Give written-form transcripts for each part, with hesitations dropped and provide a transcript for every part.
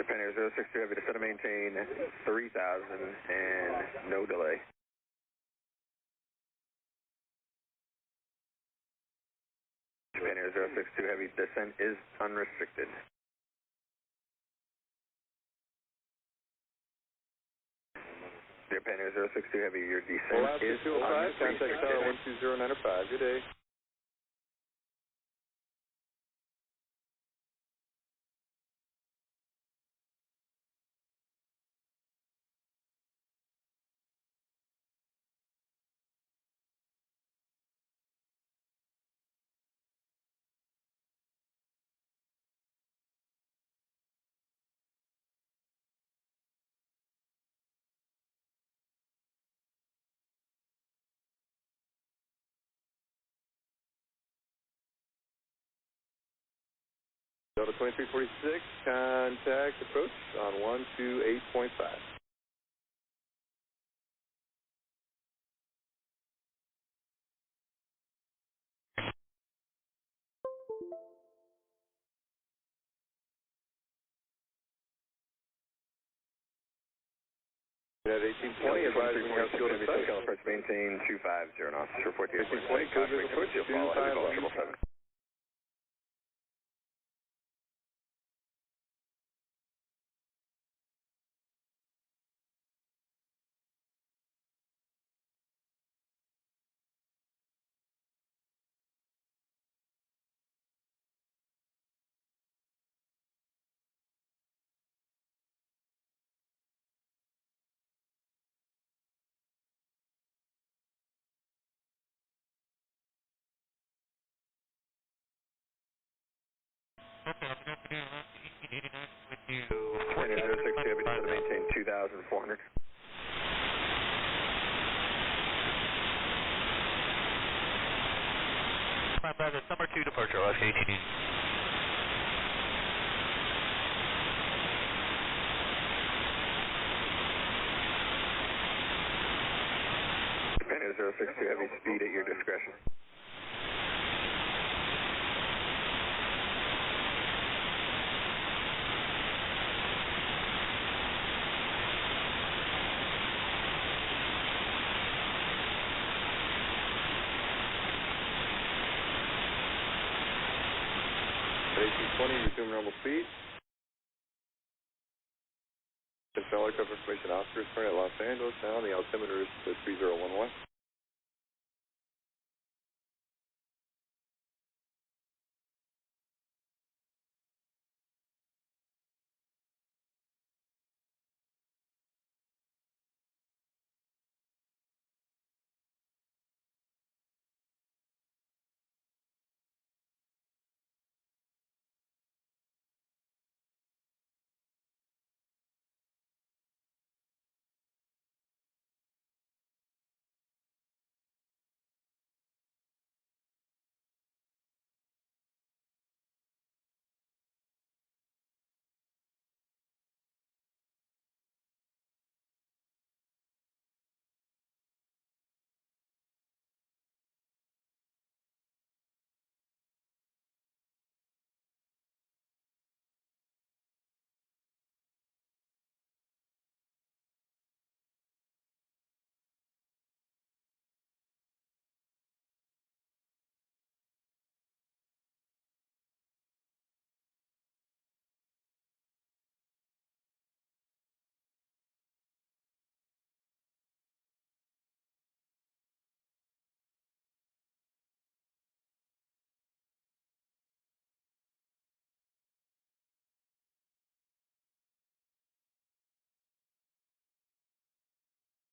Japan Air 062 Heavy, descend and maintain 3,000 and no delay. Japan Air 062 Heavy, descent is unrestricted. Japan Air 062 Heavy, your descent is unrestricted. Contact tower 12095, good day. Delta 2346, contact approach on 128.5. At 1820, advising we have to go to site. Approach maintain 250 knots. Report the 1820, cruising approach 251. Japan Air 062 Heavy, descend and maintain 2,400. Climb back at summer 2 departure, Alaska ATD. Japan Air 062 Heavy, speed at your discretion. At 1820, resume normal speed. Control cover information officer is currently at Los Angeles. Now the altimeter is to 3011.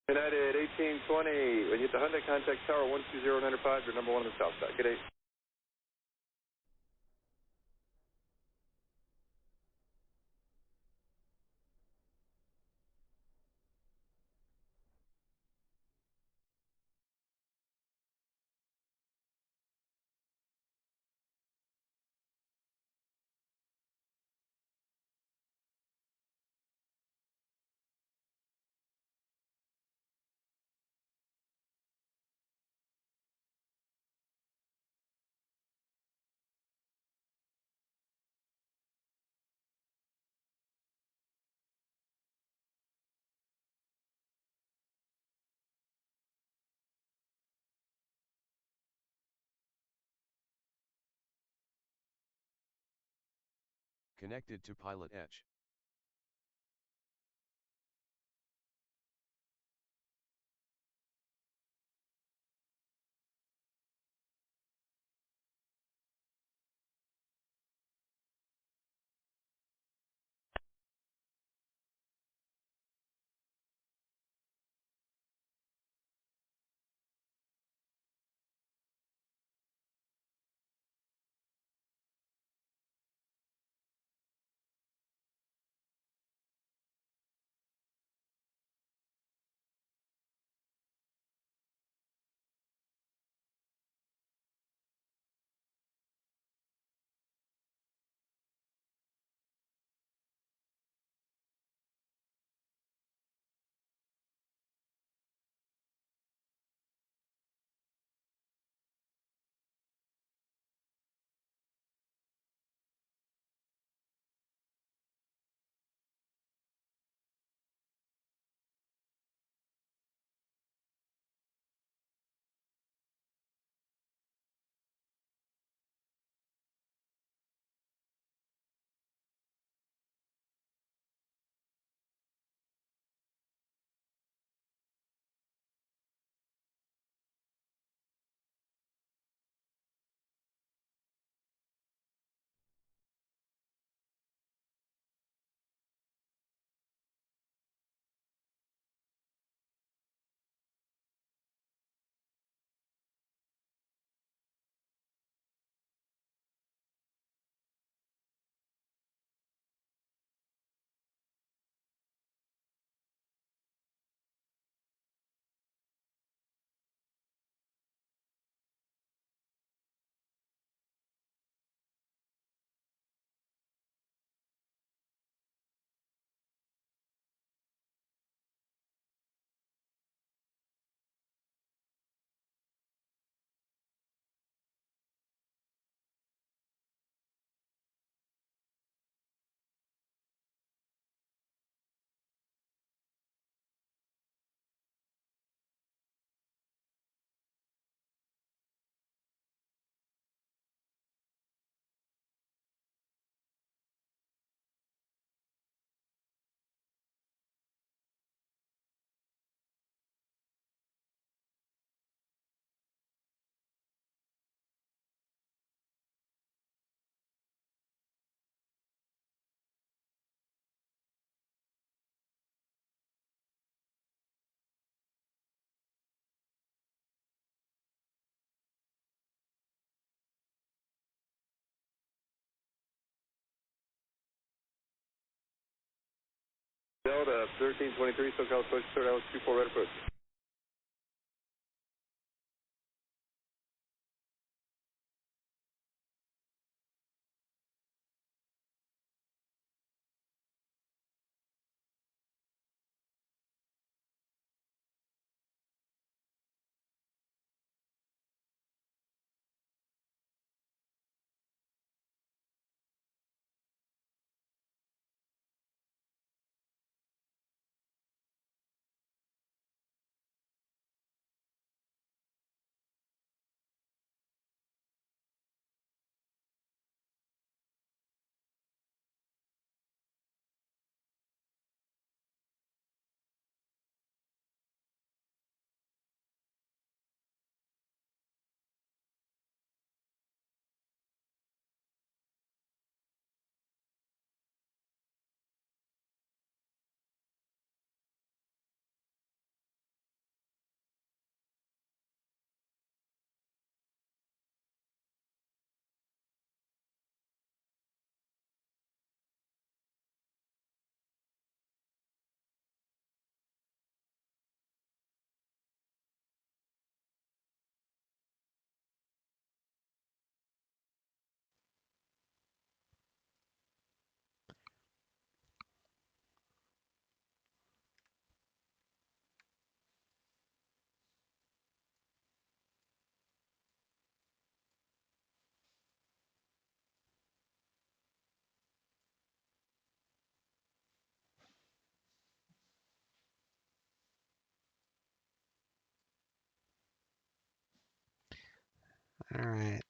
United 1820, when you hit the Hyundai, contact tower 12095, your number 1 on the south side. Good day. Connected to PilotEdge. Delta 1323, SoCal approach, third hour, Q4 red approach. All right.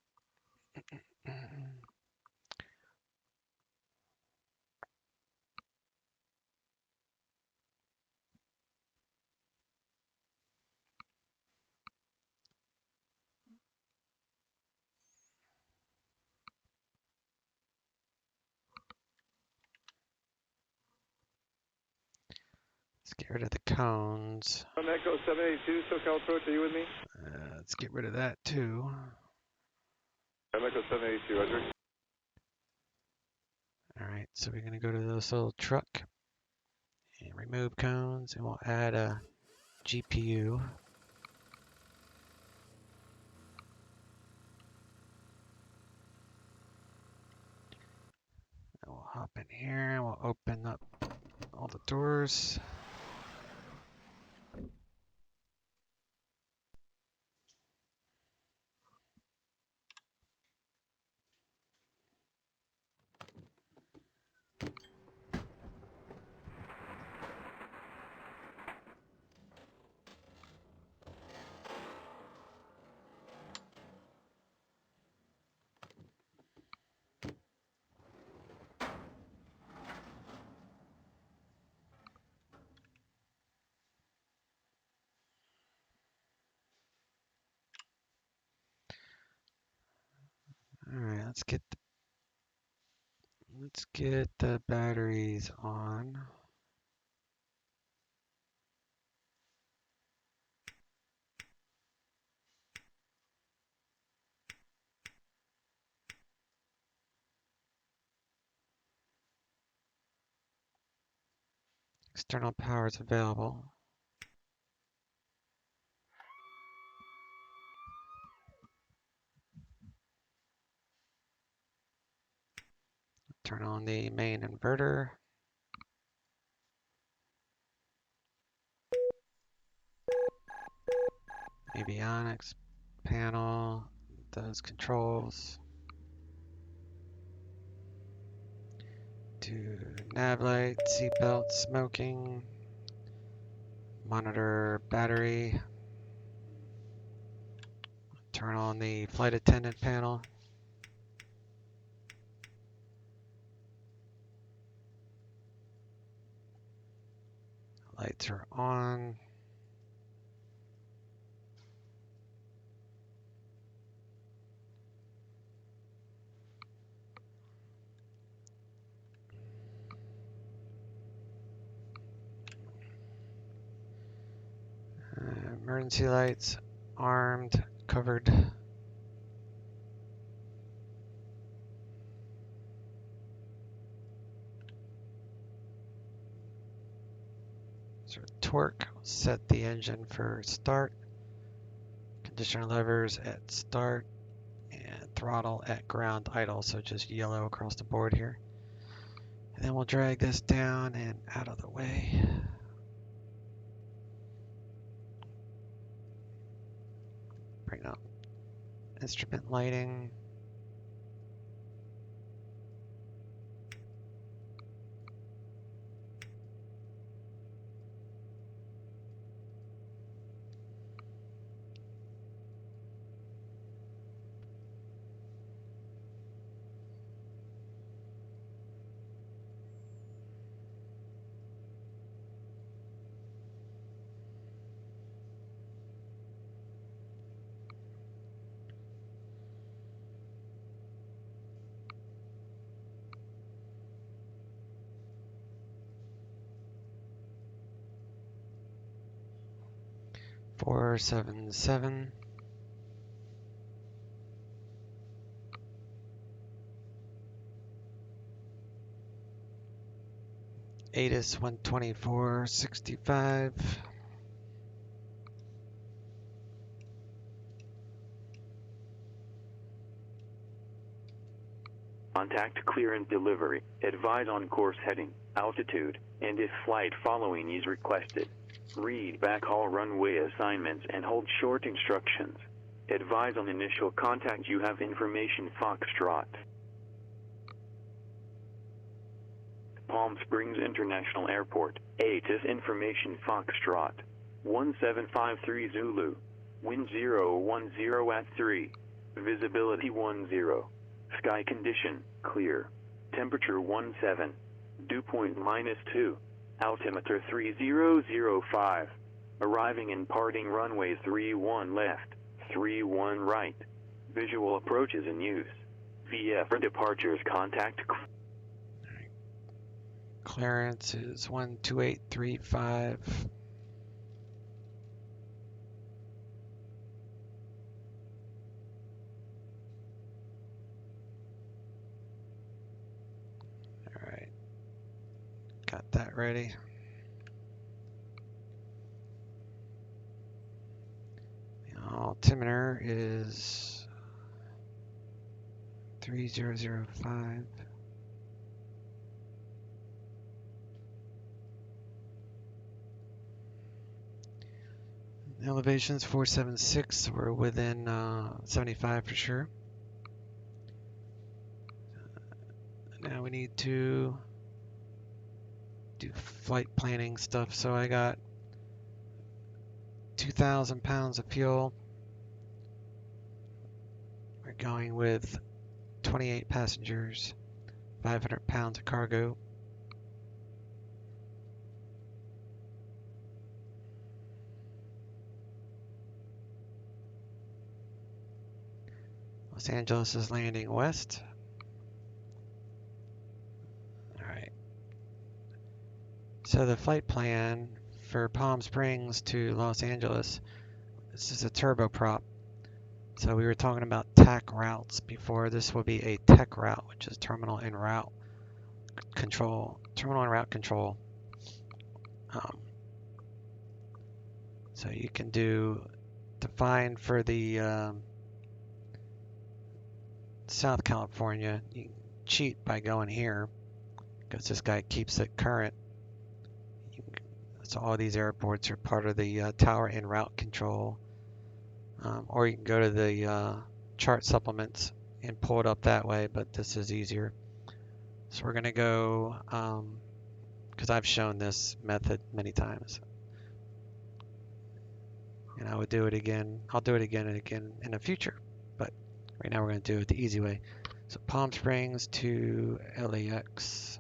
get rid of the cones. Echo 782, SoCal approach, are you with me? Let's get rid of that too. Echo 782, Roger. Alright, so we're going to go to this little truck and remove cones, and we'll add a GPU. And we'll hop in here and we'll open up all the doors. Alright, let's get the batteries on. External power is available. Turn on the main inverter. Avionics panel does controls. To nav light, seatbelt, smoking, monitor battery. Turn on the flight attendant panel. Lights are on. Emergency lights armed, covered. So torque, set the engine for start. Conditioner levers at start and throttle at ground idle, so just yellow across the board here. And then we'll drag this down and out of the way. Bring up instrument lighting. Four, 7, 7. ATIS 124.65. Contact clearance delivery. Advise on course heading, altitude, and if flight following is requested. Read backhaul runway assignments and hold short instructions. Advise on initial contact. You have information Foxtrot. Palm Springs International Airport. ATIS information Foxtrot. 1753 Zulu. Wind 010 at 3. Visibility 10. Sky condition, clear. Temperature 17. Dew point -2. Altimeter 3005. Arriving and parting runway 31 left, 31 right. Visual approach is in use. VF for departures contact. Clearance is 12835. All right, got that ready. The altimeter is 3005. Elevation's 476, so we're within 75 for sure. Now we need to do flight planning stuff. So I got 2,000 pounds of fuel. We're going with 28 passengers, 500 pounds of cargo. Los Angeles is landing west. All right. So the flight plan for Palm Springs to Los Angeles, this is a turboprop. So we were talking about TAC routes before. This will be a TEC route, which is terminal en route control. Terminal en route control. So you can define for the South California, you can cheat by going here because this guy keeps it current. So all these airports are part of the tower en route control. Or you can go to the chart supplements and pull it up that way, but this is easier. So we're going to go, because I've shown this method many times. And I would do it again. I'll do it again and again in the future. But right now we're going to do it the easy way. So Palm Springs to LAX.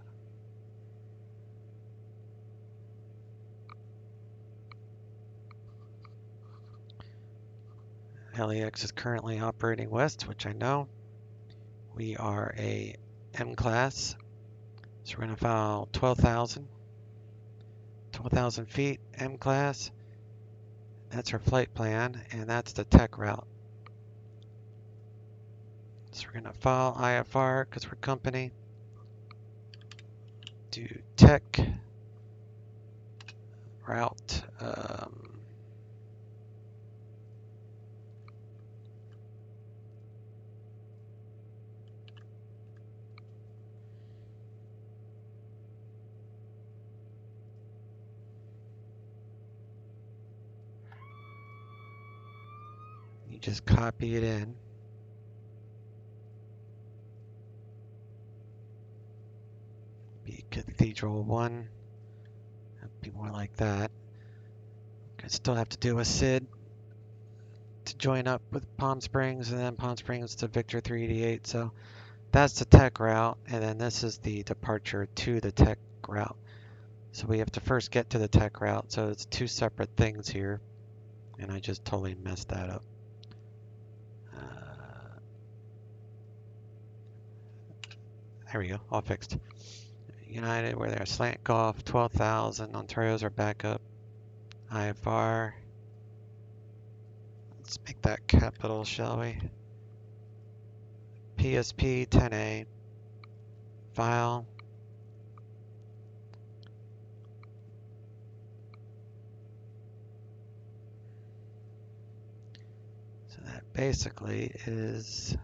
LAX is currently operating west, which I know. We are a M class. So we're going to file 12,000 feet, M class. That's our flight plan, and that's the TEC route. So we're going to file IFR because we're company. Do TEC route. You just copy it in. Be Cathedral 1. That'd be more like that. I still have to do a SID to join up with Palm Springs, and then Palm Springs to Victor 388. So that's the TEC route, and then this is the departure to the TEC route. So we have to first get to the TEC route. So it's two separate things here, and I just totally messed that up. There we go, all fixed. United, we're there. Slant Golf, 12,000. Ontario's our backup. IFR. Let's make that capital, shall we? PSP 10A. File. So that basically is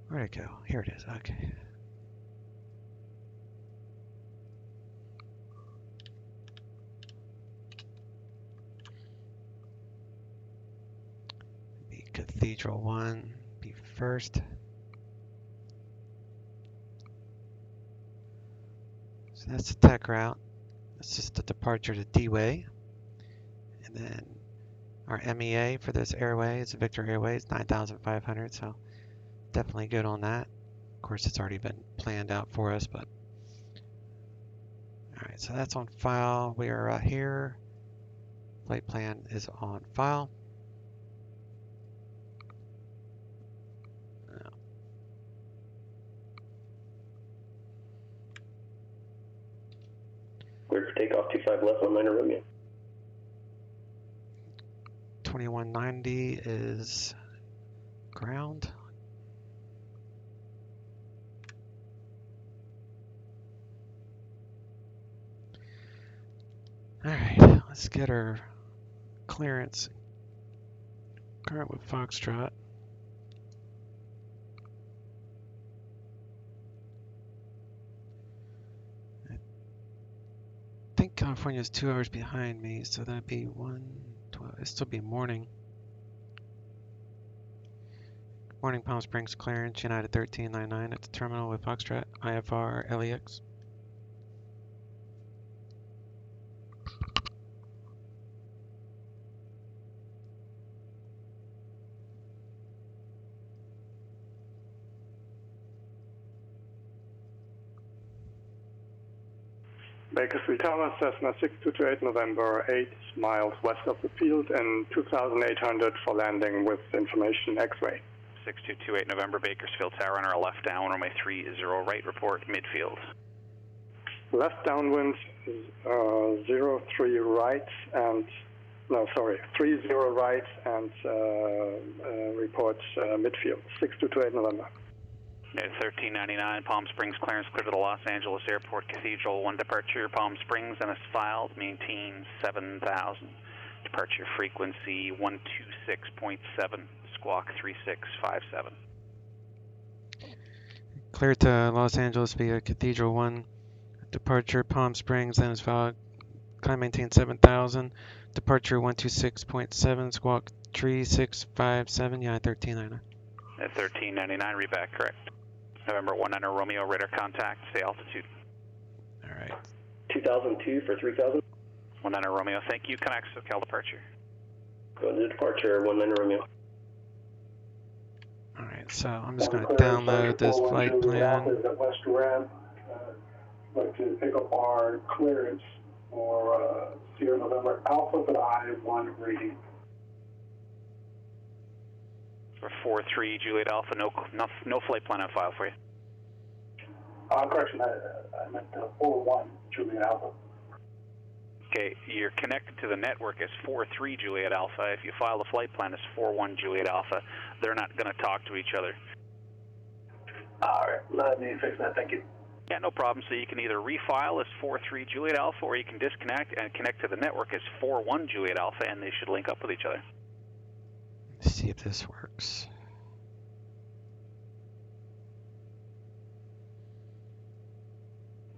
where'd it go? Here it is. Okay. Be Cathedral 1 be first. So that's the TEC route. That's just the departure to D-Way. And then our MEA for this airway is Victor Airways, 9,500. So definitely good on that. Of course, it's already been planned out for us, but Alright, so that's on file. We are here. Flight plan is on file. Cleared for takeoff 25 left on minor Romeo. 2190 is ground. Alright, let's get our clearance. Current with Foxtrot. I think California is 2 hours behind me, so that'd be 1:12. It'd still be morning. Morning, Palm Springs clearance, United 1399 at the terminal with Foxtrot, IFR, LAX. Bakersfield Tower, Cessna 6228 November, 8 miles west of the field and 2,800 for landing with information X-ray. 6228 November, Bakersfield Tower, runner left down, runway 30 right, report midfield. Left downwind, 03 right and, no, sorry, 30 right and report midfield, 6228 November. 1399, Palm Springs clearance clear to the Los Angeles Airport Cathedral 1 departure, Palm Springs and is filed, maintain 7,000. Departure frequency 126.7, squawk 3657. Clear to Los Angeles via Cathedral 1. Departure Palm Springs, then is filed. Climb maintain 7,000. Departure 126.7, squawk 3657, yeah, 1399. At 1399, read back correct. November 19 Romeo, radar contact, say altitude. Alright. 2002 for 3,000. 19 Romeo, thank you, connect, SoCal departure. Go to departure, 19 Romeo. Alright, so I'm just going to download this flight plan. West Ramp, like to pick up our clearance for Sierra November Alpha, but I-1 reading. For 4-3 Juliet Alpha, no flight plan on file for you. Correction, I meant 4-1 Juliet Alpha. Okay, you're connected to the network as 4-3 Juliet Alpha. If you file the flight plan as 4-1 Juliet Alpha, they're not going to talk to each other. All right, let me fix that, thank you. Yeah, no problem. So you can either refile as 4-3 Juliet Alpha, or you can disconnect and connect to the network as 4-1 Juliet Alpha, and they should link up with each other. Let's see if this works.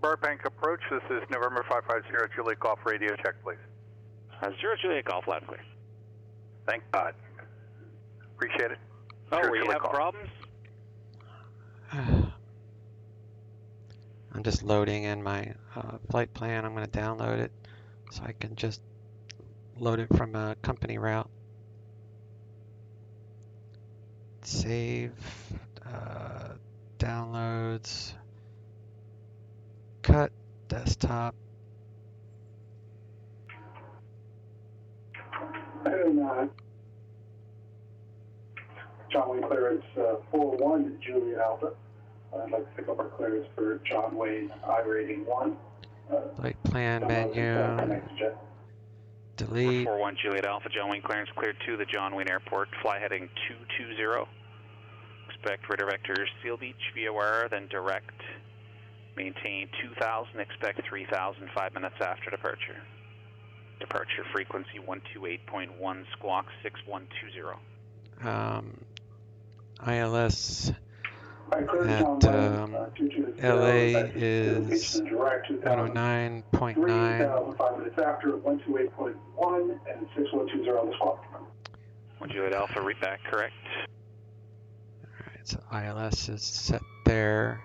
Burbank approach, this is November 550 Juliet Golf radio, check please. 0 Juliet Golf, loud and clear. Thank God. Appreciate it. Oh, Sure, we Juliet have Golf. problems? I'm just loading in my flight plan. I'm going to download it so I can just load it from a company route. Save, downloads, cut, desktop. And John Wayne clearance 4-1 Juliet Alpha. I'd like to pick up our clearance for John Wayne I-rating 1. Flight plan menu. Delete. 4-1 Juliet Alpha, John Wayne clearance cleared to the John Wayne Airport. Fly heading 220. Expect radar vectors Seal Beach, VOR, then direct. Maintain 2,000, expect 3,000 5 minutes after departure. Departure frequency 128.1, squawk 6120. ILS at LA is 109.9. 5 minutes after 128.1 and 6120 on the squawk. 1 Juliet Alpha, read back correct. Alright, so ILS is set there.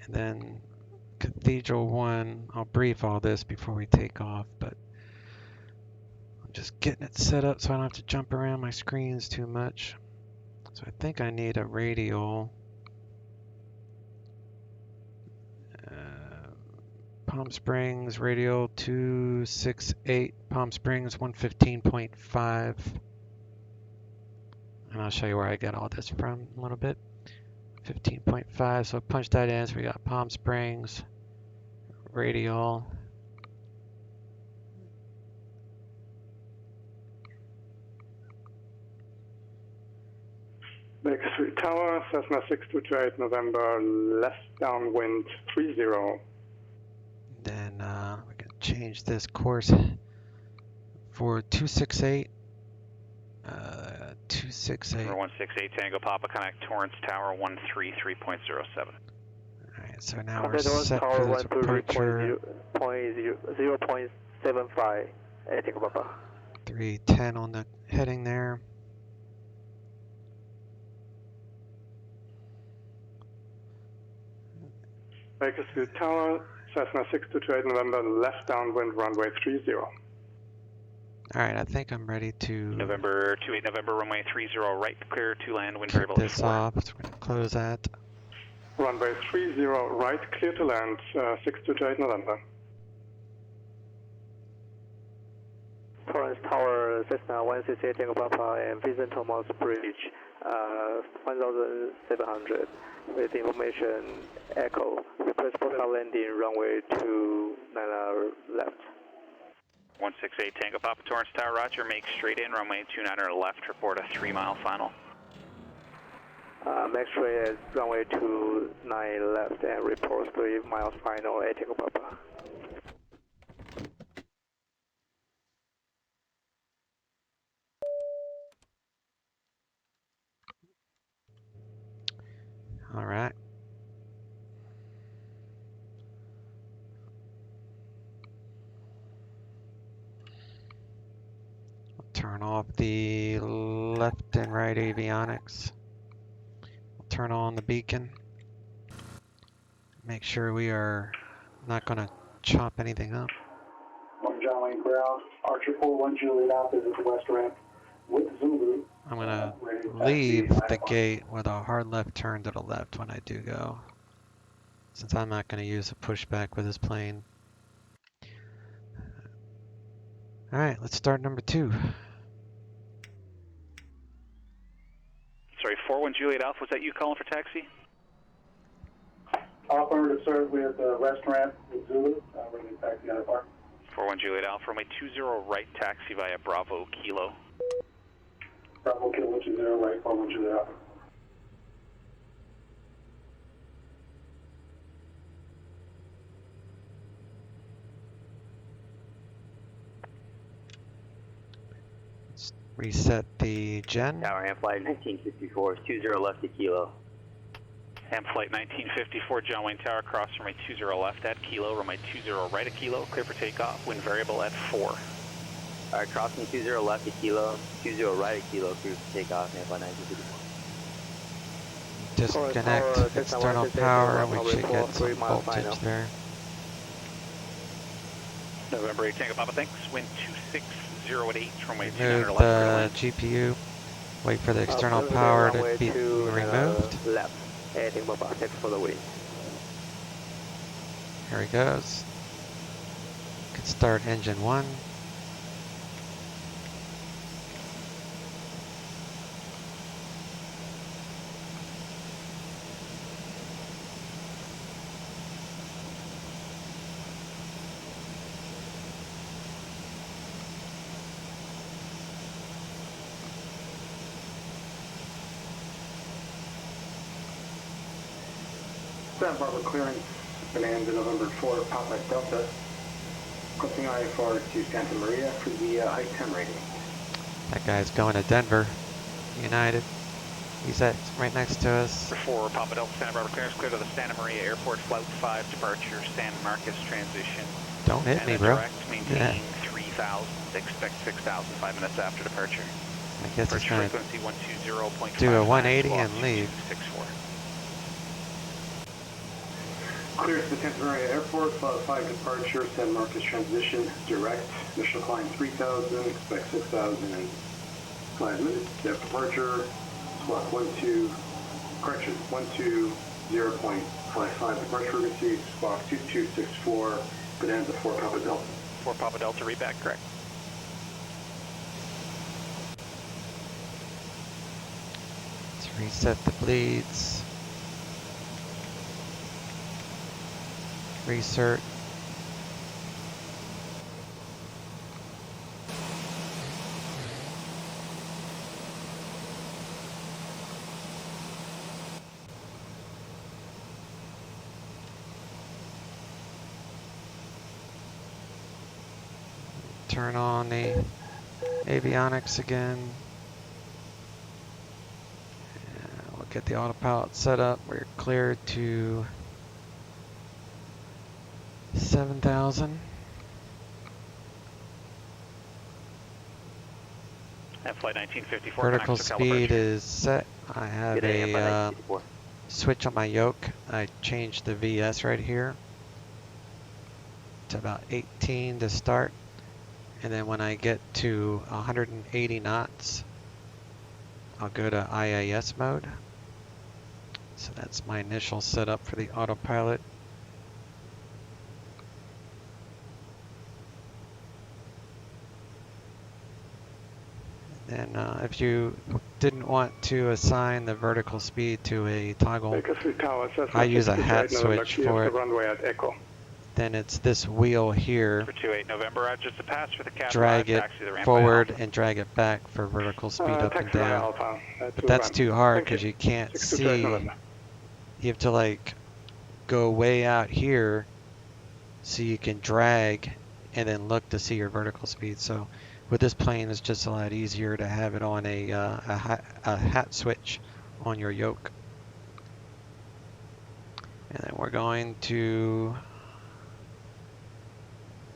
And then Cathedral 1, I'll brief all this before we take off, but I'm just getting it set up so I don't have to jump around my screens too much. So I think I need a radial. Palm Springs, radial 268, Palm Springs 115.5. And I'll show you where I get all this from in a little bit. 15.5, so punch that in. So we got Palm Springs, radial. Baker Street Tower, Cessna 6228 November, left downwind 30. Then we can change this course for 268. 268. Number 168 Tango Papa, connect Torrance Tower 133.07. Alright, so now we're set for this departure. 0.75 Tango Papa. 310 on the heading there. Baker Street Tower, Cessna 6228 November, left downwind runway 30. Alright, I think I'm ready to November 28 November, runway 30 right, clear to land, wind keep variable this 4. off. So we're going to close that. Runway 30 right, clear to land, 6228 November. Torrance Tower, Cessna 168 Tango Papa, and Vincent Thomas Bridge, 1700. With information echo, request for landing runway 29 left. 168 Tango Papa, Torrance Tower, roger, make straight in, runway 29 left, report a 3-mile final. Make straight at runway 29 left and report 3 miles final at Tango Papa. All right. We'll turn off the left and right avionics. We'll turn on the beacon. Make sure we are not going to chop anything up. John Wayne ground, Archer 41 Juliet Alpha is at the west ramp with Zulu. I'm going to leave the gate with a hard left turn to the left when I do go, since I'm not going to use a pushback with this plane. All right, let's start number 2. Sorry, 41 Juliet Alpha, was that you calling for taxi? Affirmative, sir, with west ramp with Zulu. We're going to taxi out of park. 41 Juliet Alpha, runway 20 right, taxi via Bravo Kilo. Bravo Kilo 20 right, 41 Juliet Alpha. Let's reset the gen. Tower, hand flight 1954, 20 left to Kilo. Ham flight 1954, John Wayne Tower, cross runway 20 left at Kilo, runway 20 right at Kilo, clear for takeoff, wind variable at 4. Alright, crossing 20 left at Kilo, 20 right at Kilo, clear for takeoff, hand flight 1954. Disconnect external power, we should get some voltage there. November 8 Tango Papa, thanks, wind 260 at 8, runway 29 Remove left. the GPU, wait for the external power to be removed. Left. Heading Papa, head for the wind. Here he goes. Could start engine 1. Santa Barbara clearing, Bonanza November 4, Papa Delta. Crossing IFR to Santa Maria for the I-10 rating. That guy's going to Denver, United. He's right next to us. 4 Papa Delta, Santa Barbara clearance, clear to the Santa Maria Airport, Flight 5 departure, San Marcos transition. Don't hit me, bro. Direct, maintain 3,000, expect 6,000, 5 minutes after departure. I guess it's going to frequency 120.5, do a 180 and leave. 64. Clear to the Santa Maria Airport, Flight 5 departure, San Marcos transition, direct. Initial climb 3,000, expect 6,000 in 5 minutes. Depth departure, squawk 0.20, 0.55 departure frequency, squawk 2264, Bonanza 4 Papa Delta. 4 Papa Delta, read back, correct. Let's reset the bleeds. Recert. Turn on the avionics again. And we'll get the autopilot set up. We're cleared to 7,000. And flight 1954. Vertical speed is set. I have a switch on my yoke. I changed the VS right here to about 18 to start. And then when I get to 180 knots, I'll go to IAS mode. So that's my initial setup for the autopilot. And if you didn't want to assign the vertical speed to a toggle, I use a hat switch for it. Runway at Echo. Then it's this wheel here. For 28 November, just a pass for the cabin. Drag it forward and drag it back for vertical speed up and down. But that's too hard because you can't see. You have to like go way out here so you can drag and then look to see your vertical speed. So with this plane, it's just a lot easier to have it on a hat switch on your yoke. And then we're going to,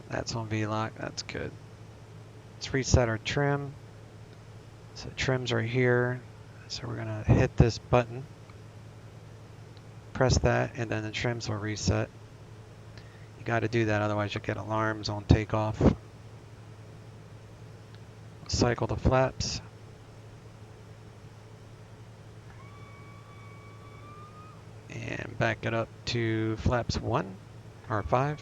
that's on VLOC, that's good. Let's reset our trim. So trim's right here. So we're gonna hit this button, press that, and then the trims will reset. You gotta do that, otherwise you'll get alarms on takeoff. Cycle the flaps. And back it up to flaps 1 or 5.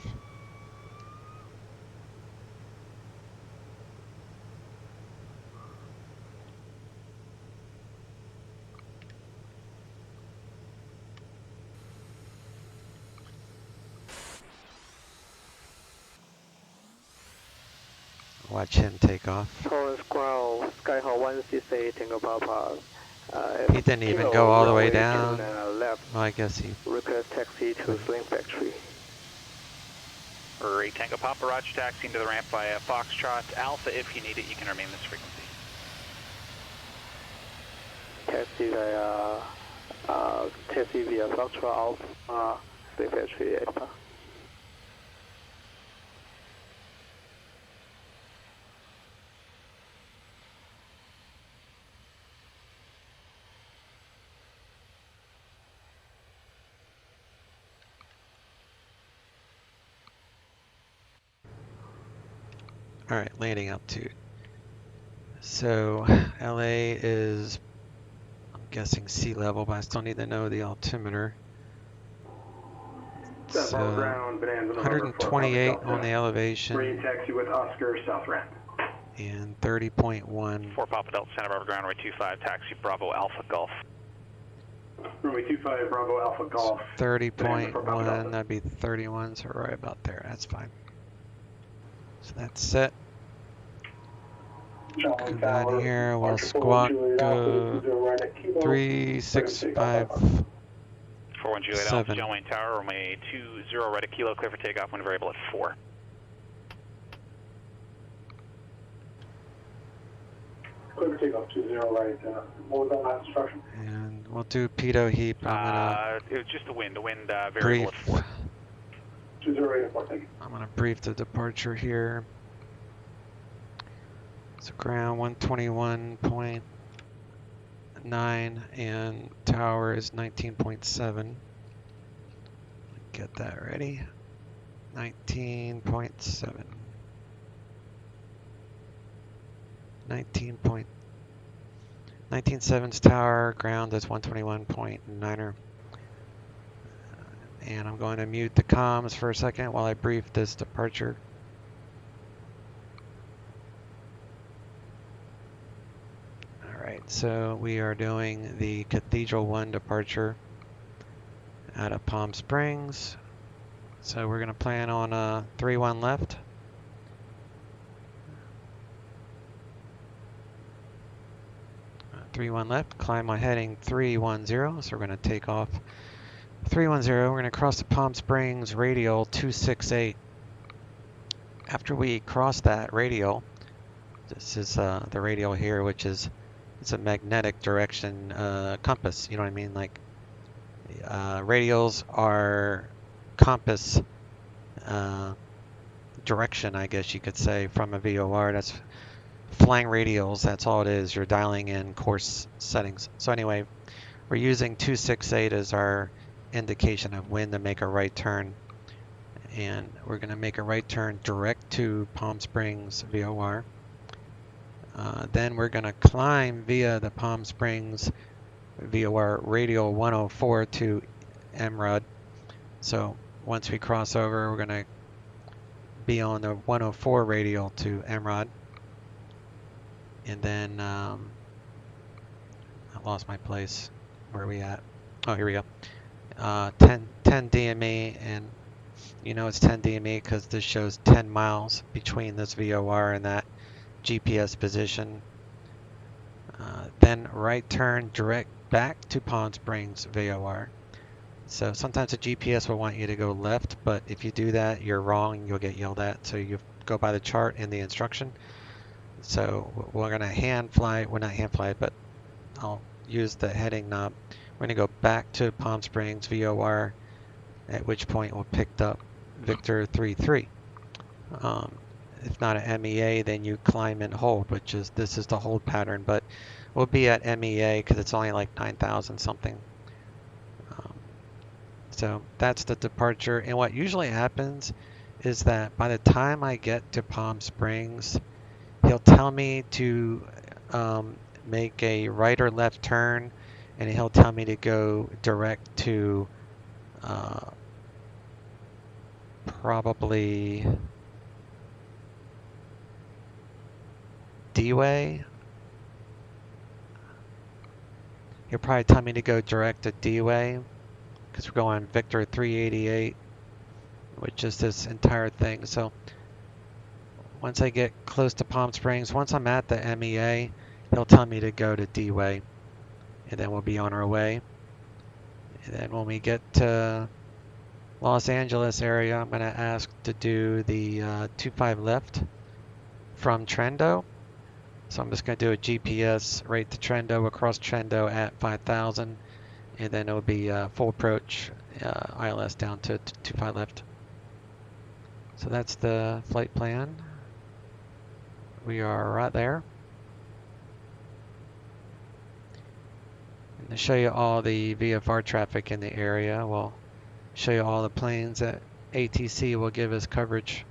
Watch him take off. Taurus ground, Skyhawk 168, Tango Papa. He didn't even go all the way down. Well, I guess he... Request taxi to Sling Factory. For 8 Tango Papa, roger, taxiing to the ramp via Foxtrot Alpha. If you need it, you can remain this frequency. Taxi via Foxtrot Alpha, Sling Factory Alpha. All right, landing altitude. So LA is, I'm guessing sea level, but I still need to know the altimeter. So 128 on the elevation. Green taxi with Oscar South Ramp. And 30.1. 4 Papa Delta, Santa Barbara ground, runway 25, taxi Bravo Alpha Golf. Runway 25, Bravo Alpha Golf. 30.1, that'd be 31, so right about there, that's fine. So that's set. Come down here, we'll squawk 365. 41 Juliet Alpha, John Wayne Tower, runway 20, right at Kilo, clear for takeoff when variable at 4. Clear for takeoff 20, right. What was that last instruction? And we'll do pitot heap. It was just the wind variable at 4. 20, right at 4, thank you. I'm going to brief the departure here. So ground 121.9 and tower is 19.7. Get that ready. 19.7. 19.7's tower, ground is 121.9er. And I'm going to mute the comms for a second while I brief this departure. Alright, so we are doing the Cathedral 1 departure out of Palm Springs. So we're going to plan on a 3-1 left. Climb on heading 310, so we're going to take off 310. We're going to cross the Palm Springs radial 268. After we cross that radial, this is the radial here, which is it's a magnetic direction compass. You know what I mean? Like radials are compass direction, I guess you could say, from a VOR. That's flying radials. That's all it is. You're dialing in course settings. So anyway, we're using 268 as our indication of when to make a right turn. And we're going to make a right turn direct to Palm Springs VOR. Then we're going to climb via the Palm Springs VOR radial 104 to MRUD. So once we cross over, we're going to be on the 104 radial to MRUD. And then I lost my place. Where are we at? Oh, here we go. 10 DME, and you know it's 10 DME because this shows 10 miles between this VOR and that GPS position. Then right turn direct back to Palm Springs VOR. So sometimes the GPS will want you to go left, but if you do that, you're wrong and you'll get yelled at. So you go by the chart and the instruction. So we're going to hand fly, well not hand fly, but I'll use the heading knob. We're going to go back to Palm Springs VOR, at which point we'll pick up Victor 33. If not an MEA, then you climb and hold, which is, this is the hold pattern, but we'll be at MEA because it's only like 9,000 something. So that's the departure. And what usually happens is that by the time I get to Palm Springs, he'll tell me to make a right or left turn, and he'll tell me to go direct to probably D-Way. He'll probably tell me to go direct to D-Way because we're going Victor 388, which is this entire thing. So once I get close to Palm Springs, once I'm at the MEA, he'll tell me to go to D-Way, and then we'll be on our way. And then when we get to Los Angeles area, I'm going to ask to do the 25 left from Trendo. So I'm just going to do a GPS right to Trendo, across Trendo at 5,000, and then it'll be full approach ILS down to 25 left. So that's the flight plan. We are right there. And to show you all the VFR traffic in the area, we'll show you all the planes that ATC will give us coverage.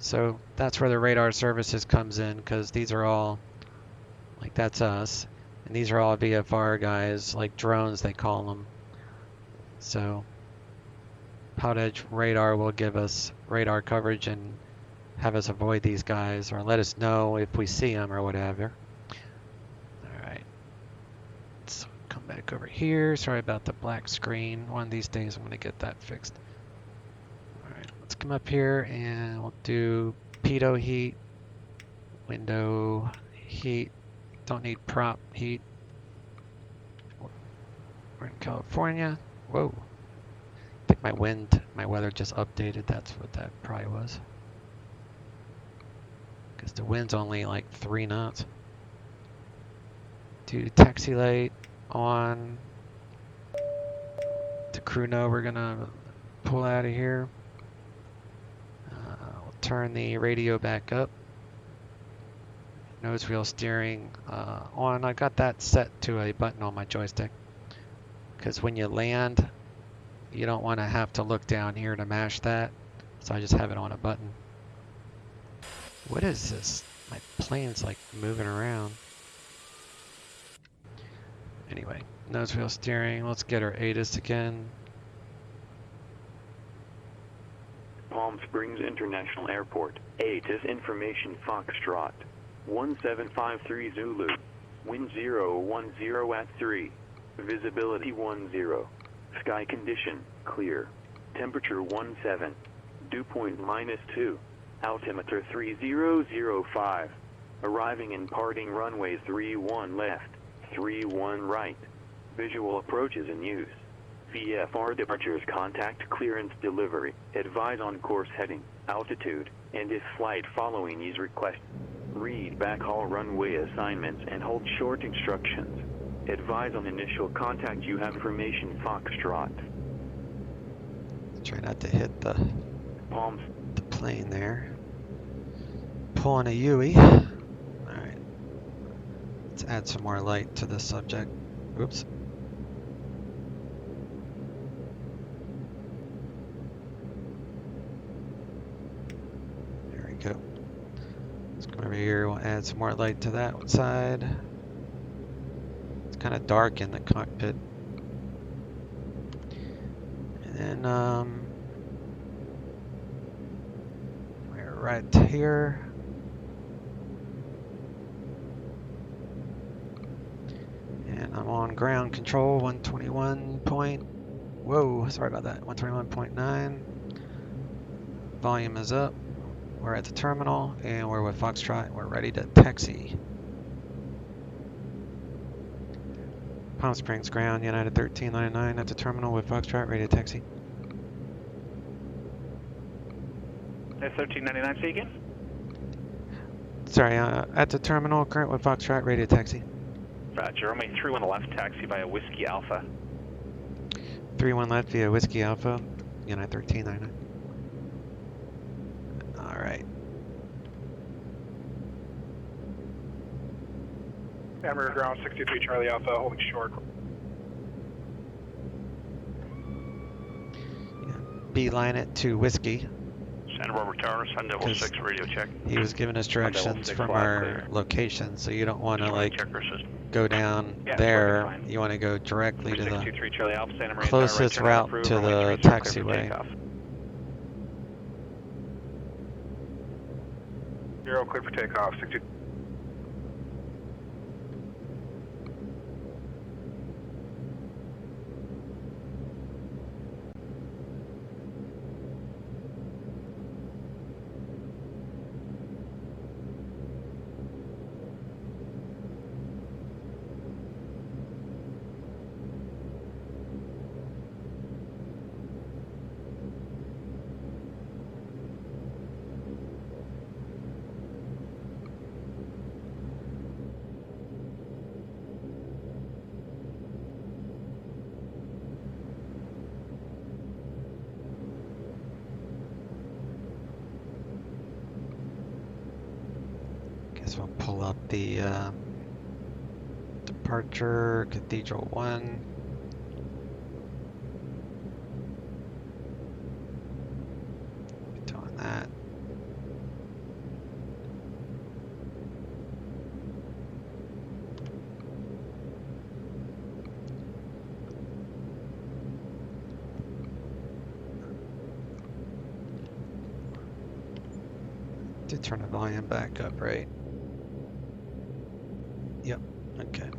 So that's where the radar services comes in, because these are all, like that's us, and these are all VFR guys, like drones they call them. So PilotEdge radar will give us radar coverage and have us avoid these guys, or let us know if we see them or whatever. Alright, let's come back over here. Sorry about the black screen. One of these days I'm going to get that fixed. Alright, let's come up here and we'll do pitot heat, window heat. Don't need prop heat. We're in California. Whoa. I think my weather just updated. That's what that probably was. Because the wind's only like 3 knots. Do taxi light on. The crew know we're gonna pull out of here. We'll turn the radio back up. Nose wheel steering on. I got that set to a button on my joystick. Because when you land, you don't want to have to look down here to mash that. So I just have it on a button. What is this? My plane's like moving around. Anyway, nose wheel steering. Let's get our ATIS again. Palm Springs International Airport, ATIS information Foxtrot. 1753 Zulu. Wind 010 at 3. Visibility 10. Sky condition, clear. Temperature 17. Dew point -2. Altimeter 3005. Arriving in parting runway 31 left, 31 right. Visual approach is in use. VFR departures contact clearance delivery. Advise on course heading, altitude, and if flight following is requested. Read backhaul runway assignments and hold short instructions. Advise on initial contact. You have information Foxtrot. Try not to hit the Palms. plane there. Pulling a Yui. Alright. Let's add some more light to the subject. Oops. There we go. Let's come over here. We'll add some more light to that side. It's kind of dark in the cockpit. And then, we're right here. And I'm on ground control, 121 point. Whoa, sorry about that. 121.9. Volume is up. We're at the terminal, and we're with Foxtrot. We're ready to taxi. Palm Springs ground, United 1399 at the terminal with Foxtrot, ready to taxi. That's 1399, say again? Sorry, at the terminal, current with Foxtrot, ready to taxi. Roger, runway 31 left, taxi via Whiskey Alpha. 31 left via Whiskey Alpha, United 1399. Alright. Hammer ground 63 Charlie Alpha, holding short. Beeline it to Whiskey. Santa Barbara Tower, Sun Devil 6 radio check. He was giving us directions from our location, so you don't want to like go down there. You want to go directly to the closest route to the taxiway. 0 clear for takeoff, 62. Guess we'll pull up the departure, Cathedral 1. Doing that. Did turn the volume back up, right? Yep, okay.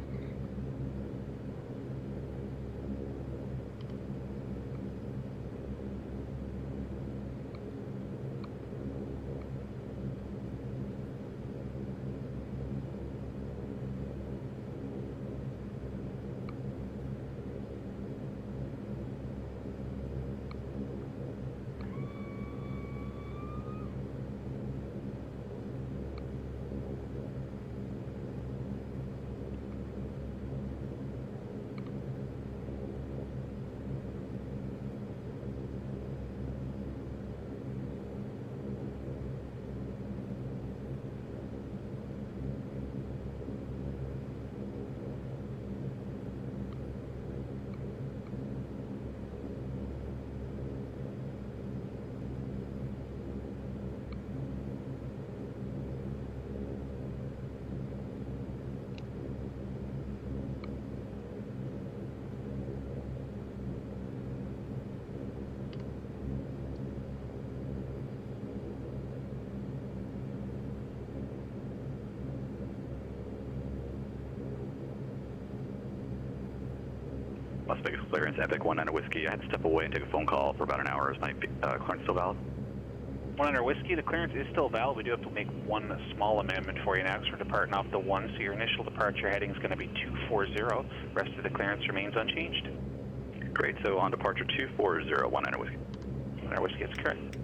clearance, Epic 19 Whiskey. I had to step away and take a phone call for about an hour. Is my clearance still valid? 19 Whiskey, the clearance is still valid. We do have to make one small amendment for you now, because we're departing off the 1, so your initial departure heading is going to be 240. Rest of the clearance remains unchanged. Great, so on departure 240, 19 Whiskey. 19 Whiskey, that's correct.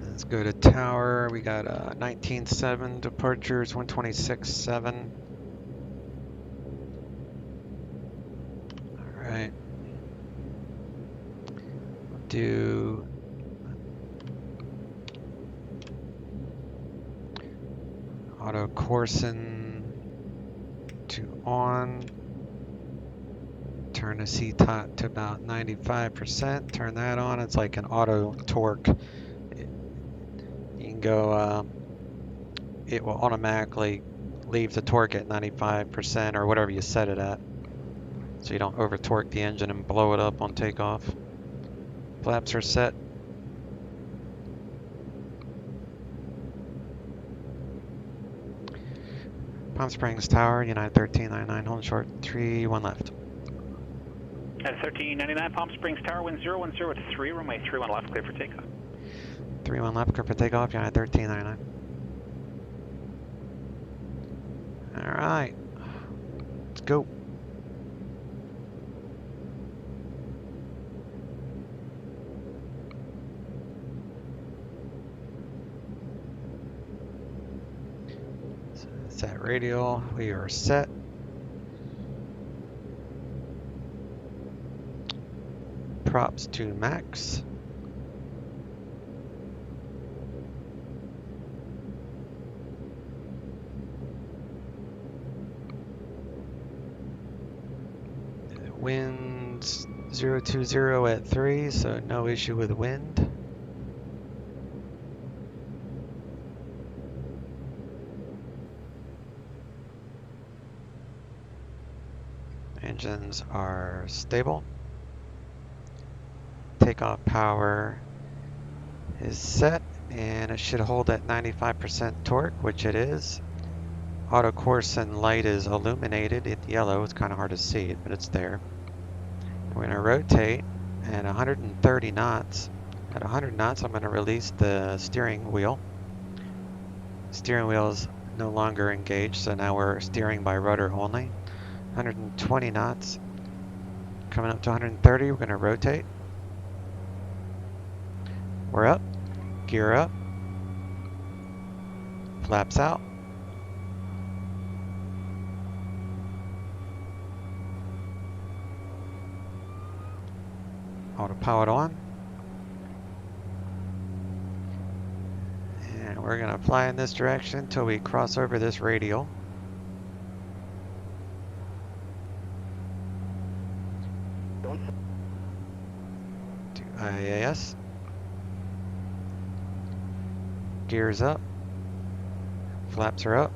Let's go to tower. We got 19.7 departures, 126.7. All right. Do auto Corson to on. Turn the CTOT to about 95%. Turn that on. It's like an auto torque. You can go, it will automatically leave the torque at 95% or whatever you set it at. So you don't over torque the engine and blow it up on takeoff. Flaps are set. Palm Springs Tower, United 1399, hold short, 31 left. At 1399, Palm Springs Tower, wind 010 at 3, runway 31 left, clear for takeoff. 31 left, clear for takeoff, United 1399. Alright, let's go. Set radial, we are set. Props to max. Winds 020 at 3, so no issue with wind. Engines are stable. Takeoff power is set and it should hold at 95% torque, which it is. Auto Corson light is illuminated in yellow. It's kind of hard to see it, but it's there. We're going to rotate at 130 knots. At 100 knots, I'm going to release the steering wheel. Steering wheel is no longer engaged, so now we're steering by rudder only. 120 knots. Coming up to 130, we're going to rotate. We're up. Gear up. Flaps out. Autopilot on. And we're going to fly in this direction until we cross over this radial. To IAS. Gears up. Flaps are up.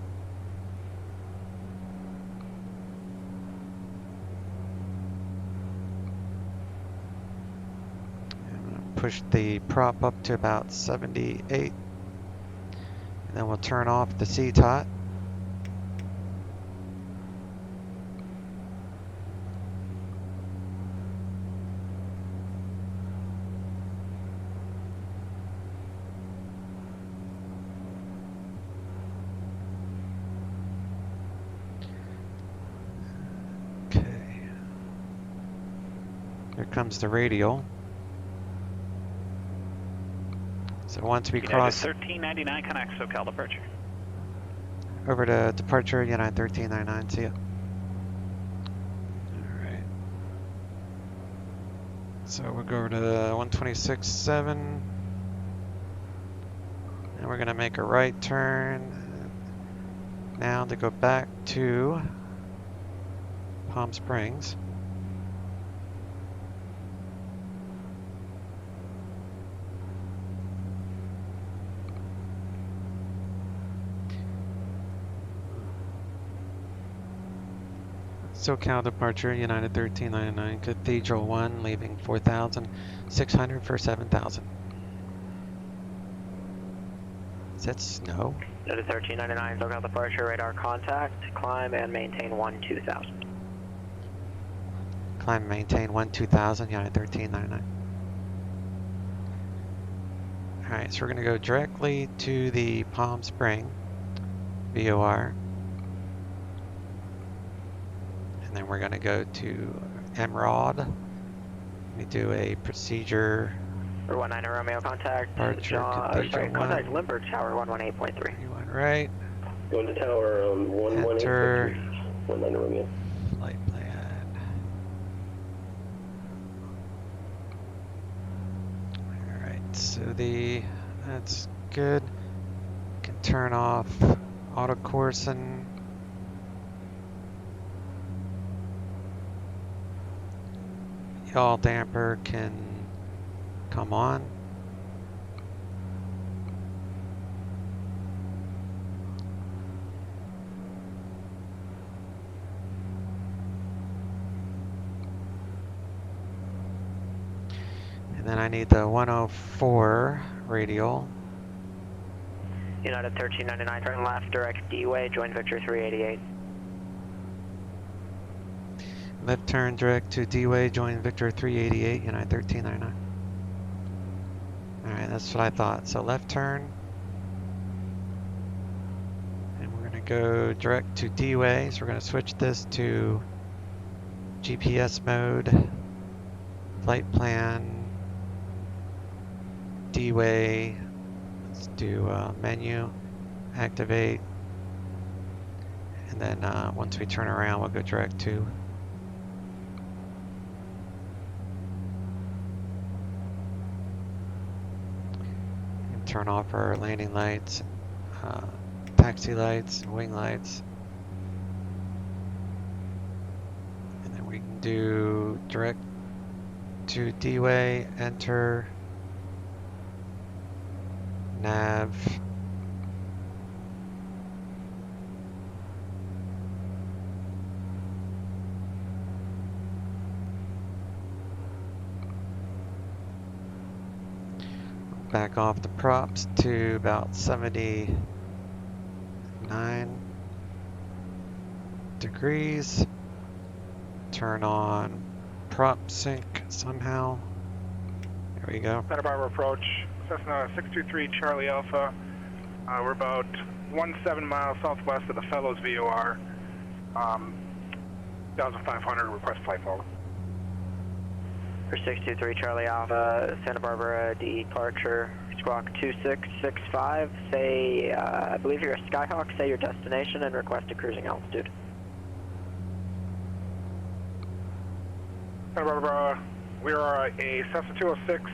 I'm going to push the prop up to about 78. And then we'll turn off the CTOT. Here comes the radial. So once we cross 1399 connect SoCal departure. over to departure, United 1399, see ya. Alright. So we'll go over to 126.7. And we're gonna make a right turn now to go back to Palm Springs. SoCal departure, United 1399, Cathedral 1, leaving 4,600 for 7,000. Is that snow? United 1399, SoCal departure, radar contact, climb and maintain 12000. Climb and maintain 12000, United 1399. Alright, so we're going to go directly to the Palm Spring VOR. And then we're going to go to Emerald. We do a procedure. 19 Romeo contact. Departure, Cathedral 1. Contact Lindbergh Tower 118.3. You went right. Going to tower 118.3. Enter. 19 Romeo. Flight plan. Alright, so that's good. Can turn off auto coursing. Yaw damper can come on. And then I need the 104 radial. United 1399, turn left, direct D-way, join Victor 388. Left turn direct to D-way, join Victor 388, United 1399. Alright, that's what I thought. So left turn. And we're going to go direct to D-way. So we're going to switch this to GPS mode, flight plan, D-way. Let's do menu, activate. And then once we turn around, we'll go direct to turn off our landing lights, taxi lights, wing lights. And then we can do direct to D-way, enter, nav, back off the props to about 79 degrees. Turn on prop sync somehow. There we go. Santa Barbara approach, Cessna 623 Charlie Alpha. We're about 17 miles southwest of the Fellows VOR. 1500, request flight forward. For 623 Charlie Alpha, Santa Barbara departure, squawk 2665. Say, I believe you're a Skyhawk, say your destination and request a cruising altitude. Santa Barbara, we are a Cessna 206.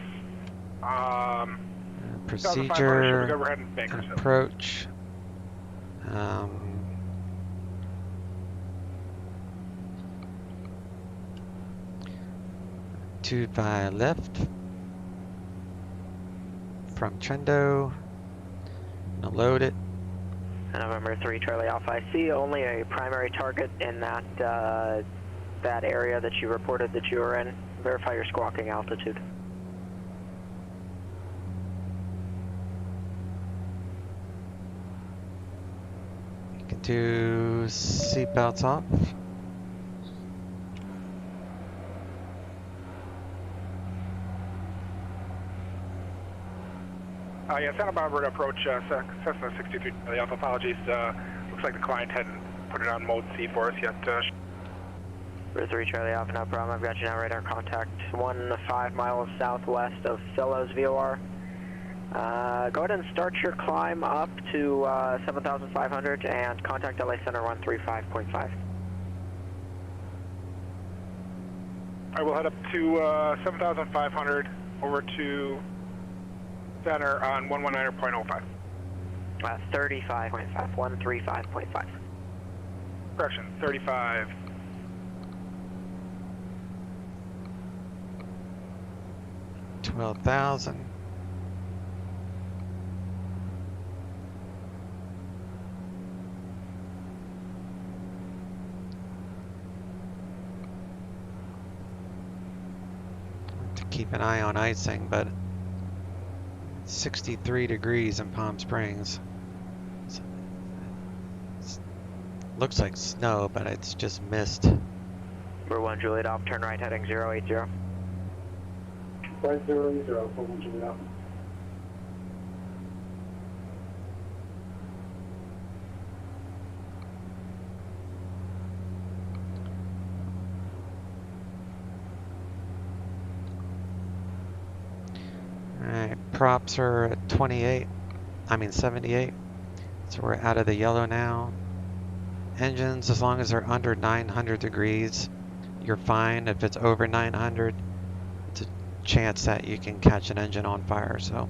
Procedure, go ahead and Bakersfield. approach. 25 left from Trendo. Gonna load it. November 3 Charlie Alpha, I see only a primary target in that that area that you reported that you were in. Verify your squawking altitude. You can do seatbelts off. Yeah, Santa Barbara approach, Cessna 623 Charlie Alpha, apologies. Looks like the client hadn't put it on mode C for us yet. For 3 Charlie Alpha, no problem. I've got you now, radar contact 5 miles southwest of Fellows VOR. Go ahead and start your climb up to 7,500 and contact LA Center 135.5. I will head up to 7,500 over to center on 119.05. 35.5, 135.5. Correction, 35. 12,000. To keep an eye on icing, but it's 63 degrees in Palm Springs. Looks like snow, but it's just mist. Number 1 Juliet Alpha, turn right heading 080. Right 080, 1 Juliet Alpha. Alright, props are at 78. So we're out of the yellow now. Engines, as long as they're under 900 degrees, you're fine. If it's over 900, it's a chance that you can catch an engine on fire. So,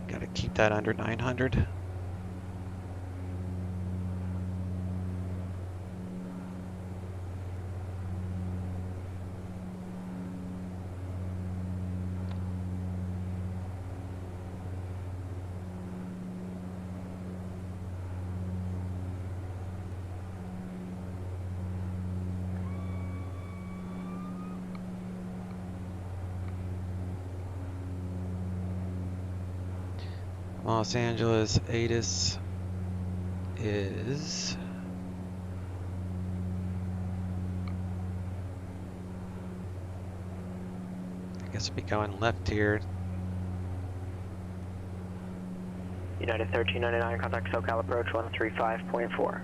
gotta keep that under 900. Los Angeles ATIS is I guess we'll be going left here. United 1399, contact SoCal approach 135.4.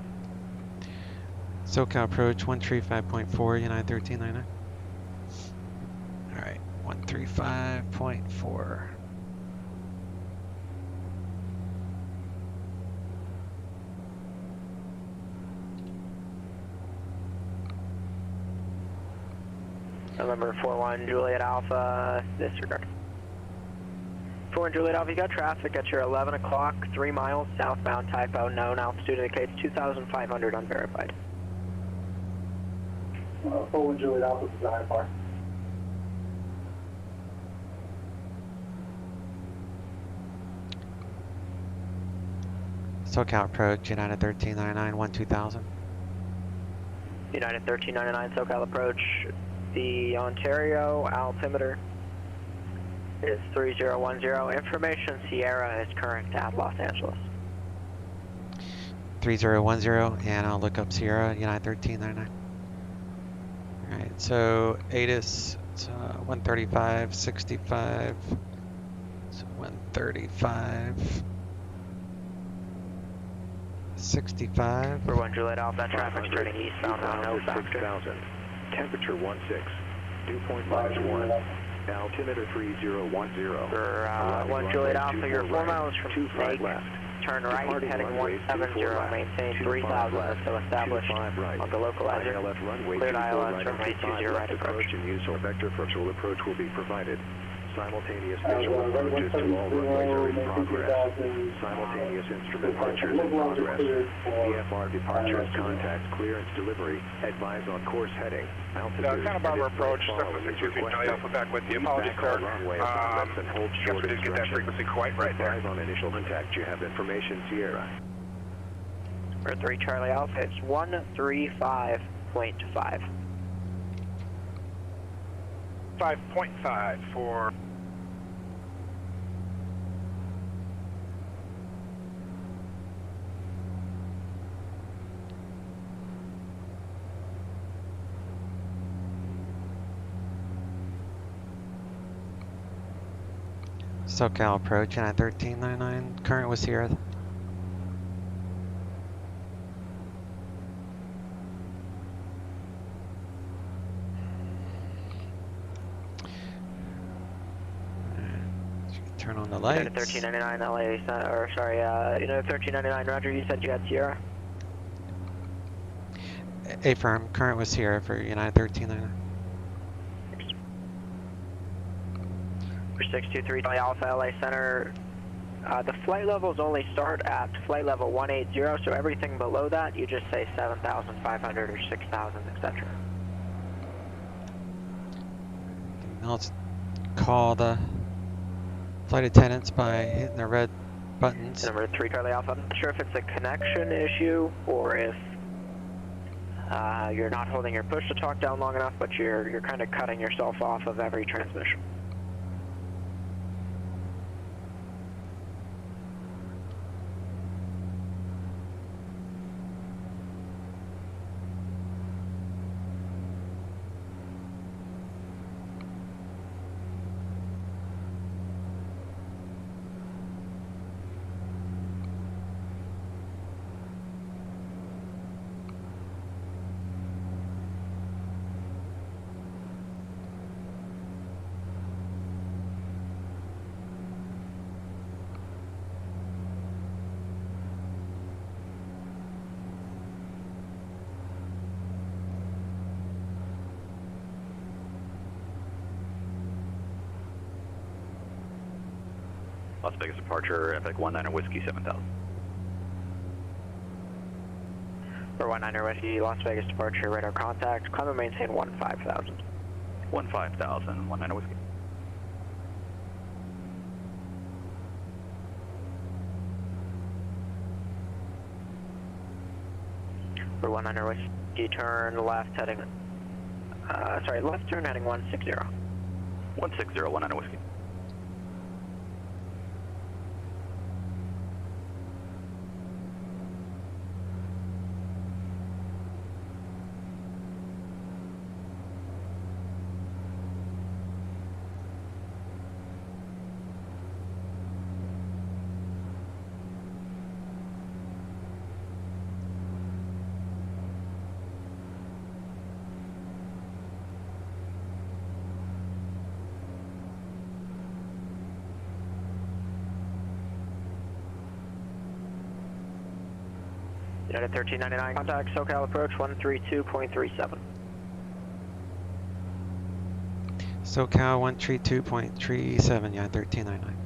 SoCal approach 135.4, United 1399. Alright, 135.4. November 41 Juliet Alpha, disregard. 41 Juliet Alpha, you got traffic at your 11 o'clock, 3 miles southbound, typo known, altitude indicates 2,500 unverified. 41 Juliet Alpha, design bar. SoCal approach, United 1399, 12,000. United 1399 SoCal approach. The Ontario altimeter is 3010. Information Sierra is current at Los Angeles. 3010, and I'll look up Sierra, United 1399. Alright, so ATIS, it's 135, 65, so 135, 65. For 1 Juliet Alpha, that traffic's turning eastbound on no factor. Temperature 16, dew point -1, altimeter 3010. For 1 Juliet Alpha, you're 4 miles from Snake. Turn right, heading 170, maintain 3,000 until established on the localizer. Cleared ILS, turn right 20 right approach. And use or vector virtual approach will be provided. Simultaneous visual approaches to all runways are in progress. Simultaneous instrument departures in progress. VFR departures, contact, clearance, delivery. Advise on course heading. Altitude. Santa Barbara approach, 763 Charlie Alpha back with you. Apologies, sir. Guess we didn't get that frequency quite right there. Advise on initial contact. You have information, Sierra. For 3 Charlie Alpha, it's 135.5. 5.5 for... SoCal approach, United 1399, current was Sierra. Turn on the lights. United 1399 LA, or sorry, United 1399, Roger, you said you had Sierra? Affirm, current was Sierra for United 1399. For 623 Charlie Alpha LA Center, the flight levels only start at flight level 180, so everything below that, you just say 7,500 or 6,000, etc. Now let's call the flight attendants by hitting the red buttons. Number 3 Charlie Alpha, I'm not sure if it's a connection issue or if you're not holding your push to talk down long enough, but you're kind of cutting yourself off of every transmission. Las Vegas departure, Epic 19 Whiskey 7000. For 19 Whiskey, Las Vegas departure, radar contact, climb and maintain 15,000. 15,000, 19 Whiskey. For 19 Whiskey, turn left heading, left turn heading 160. 160, 19 Whiskey. United 1399, contact SoCal approach 132.37. SoCal 132.37, yeah, 1399.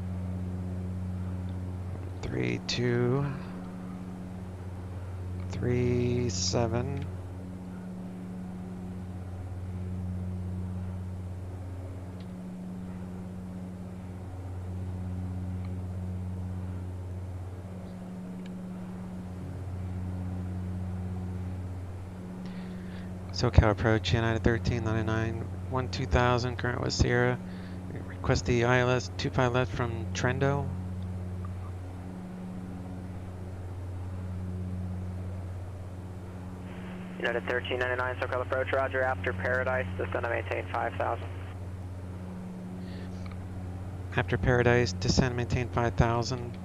3237. SoCal approach, United 1399, 12000, current West Sierra. Request the ILS 25 left from Trendo. United 1399, SoCal approach, roger, after Paradise, descend and maintain 5,000. After Paradise, descend and maintain 5,000,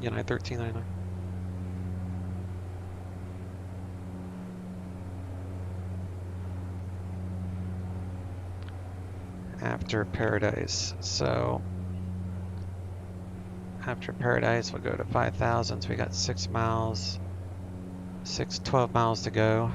United 1399. After Paradise, so after Paradise we'll go to 5,000, so we got 6 miles, 12 miles to go.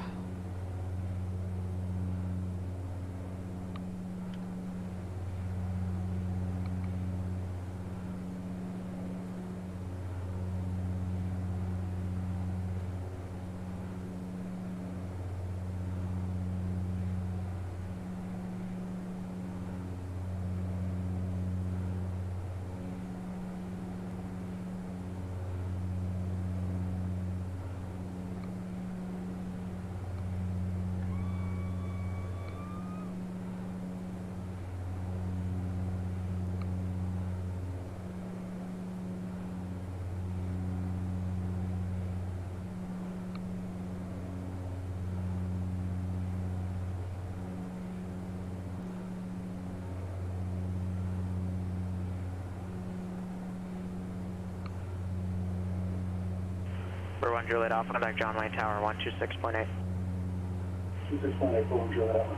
For 1 Juliet Alpha, contact John Wayne Tower 126.8. 26.8 for 1 Juliet Alpha.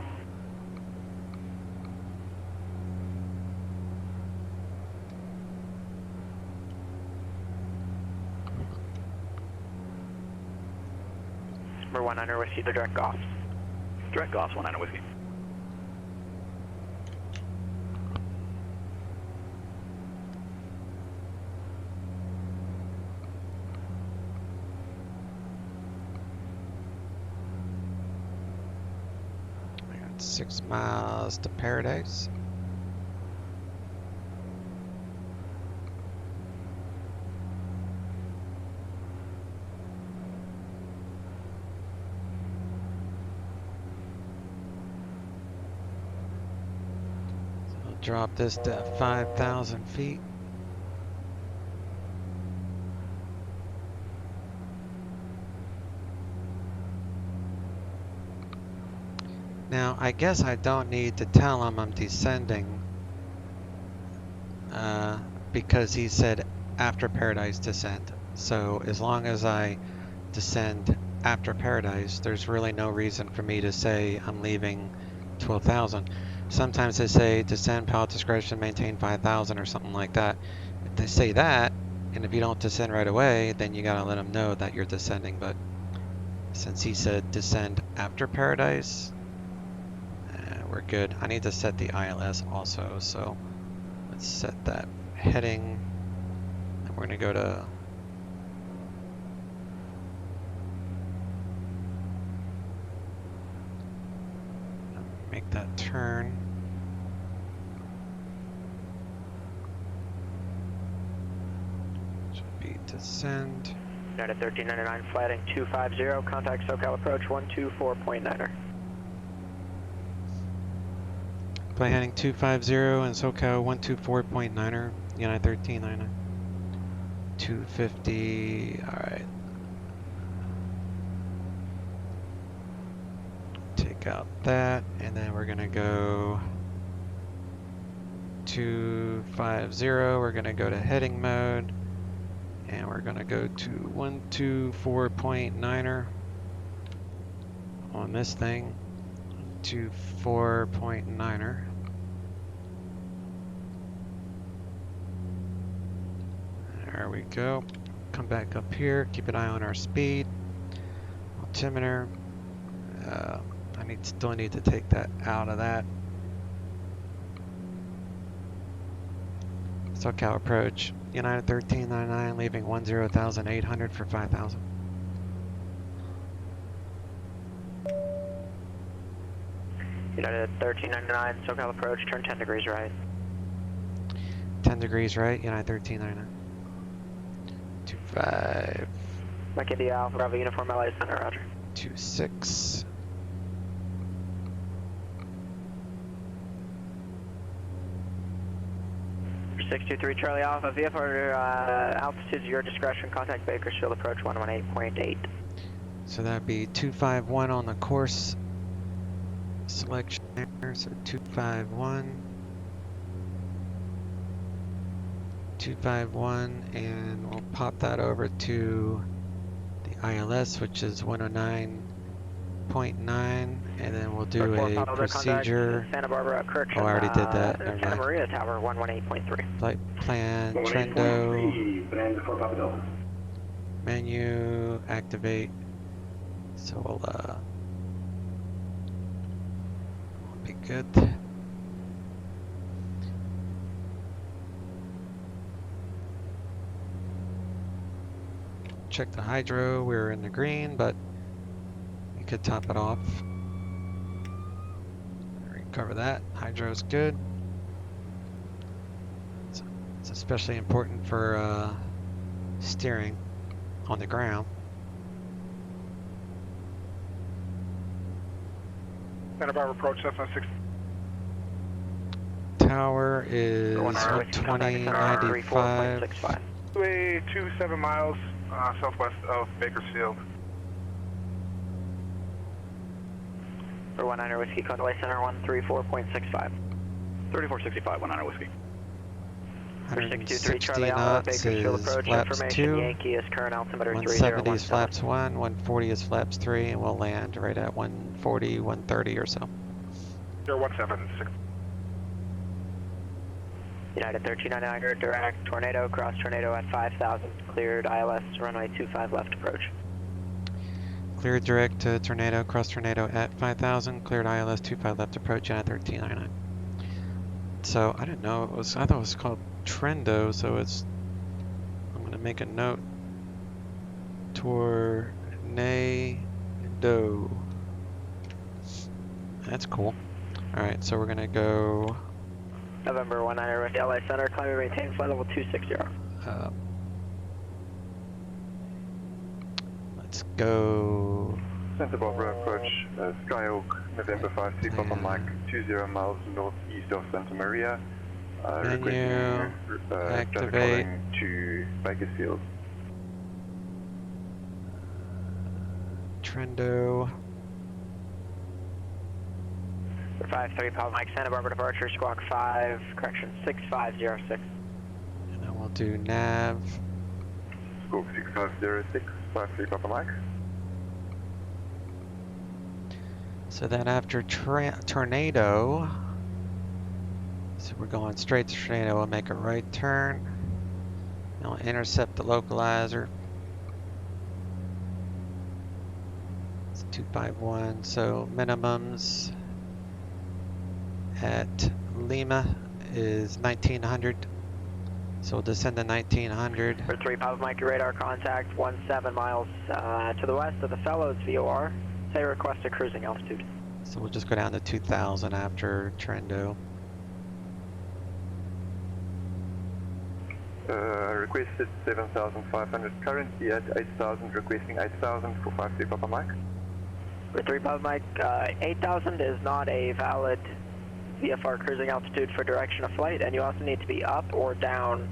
For 100 Whiskey, the direct off. Direct off, 19 Whiskey. I got 6 miles to Paradise. Drop this to 5,000 feet. Now, I guess I don't need to tell him I'm descending because he said after Paradise descend. So as long as I descend after Paradise, there's really no reason for me to say I'm leaving 12,000. Sometimes they say descend, pilot discretion, maintain 5,000 or something like that. If they say that, and if you don't descend right away, then you gotta let them know that you're descending. But since he said descend after Paradise, we're good. I need to set the ILS also, so let's set that heading We're gonna go to make that turn. Should be descend. United 1399, flight heading 250, contact SoCal approach 124.9er. Flight heading 250 and SoCal 124.9er, United 1399. 250, alright. Take out that, and then we're gonna go 250, we're gonna go to heading mode, and we're gonna go to 124.9er on this thing, 24.9er. There we go. Come back up here, keep an eye on our speed, altimeter. Still need to take that out of that. SoCal approach, United 1399, leaving 10,800 for 5,000. United 1399, SoCal approach, turn 10 degrees right. 10 degrees right, United 1399. 25. Mike India Alpha Bravo Uniform LA Center, roger. 26. For 623 Charlie Alpha, VFR altitudes your discretion, contact Bakersfield approach 118.8. So that'd be 251 on the course selection there, so 251. 251, and we'll pop that over to the ILS, which is 109.9, and then we'll do a procedure. Santa Barbara, correction. Oh, I already did that. Never Santa mind. Maria Tower 118.3. Flight plan, Trendo, menu, activate. So we'll be good. Check the hydro, we're in the green, but we could top it off. Recover that, hydro's good. It's especially important for steering on the ground. Santa Barbara approach, Cessna 6. Tower is 120.95. Way 27 miles southwest of Bakersfield. For 19 Whiskey, Conway Center 134.65. 3465, 19 Whiskey. For 623 Charlie 160 Alpha, knots Bakersfield is approach flaps information. 2. Yankee is current altimeter 170 is 3017. flaps 1, 140 is flaps 3, and we'll land right at 140, 130 or so. 017. United 1399, direct Tornado, cross Tornado at 5,000. Cleared ILS, runway 25 left approach. Cleared direct to Tornado, cross Tornado at 5,000. Cleared ILS 25 left approach at 1399. So I didn't know it was, I thought it was called Trendo, so it's, I'm going to make a note. Tornado. That's cool. Alright, so we're going to go... November 19 with LA Center, climb and maintain flight level 260. Let's go. Santa Barbara approach, Skyhawk, November 5 Papa Mike, 20 miles northeast of Santa Maria. Menu, activate. To Bakersfield. Trendo. For 53 Papa Mike, Santa Barbara departure, squawk 5, correction 6506. And then we'll do nav. Squawk 6506, 53 Papa Mike. So then after Tornado, so we're going straight to Tornado, we'll make a right turn. And we'll intercept the localizer. It's 251, so minimums at Lima is 1900. So we'll descend to 1900. For 3 Papa Mike, your radar contact 17 miles to the west of the Fellows VOR. Say request a cruising altitude. So we'll just go down to 2000 after Trendo. Requested 7,500, currently at 8,000, requesting 8,000 for 53 Papa Mike. For 3 Papa Mike, 8,000 is not a valid VFR cruising altitude for direction of flight, and you also need to be up or down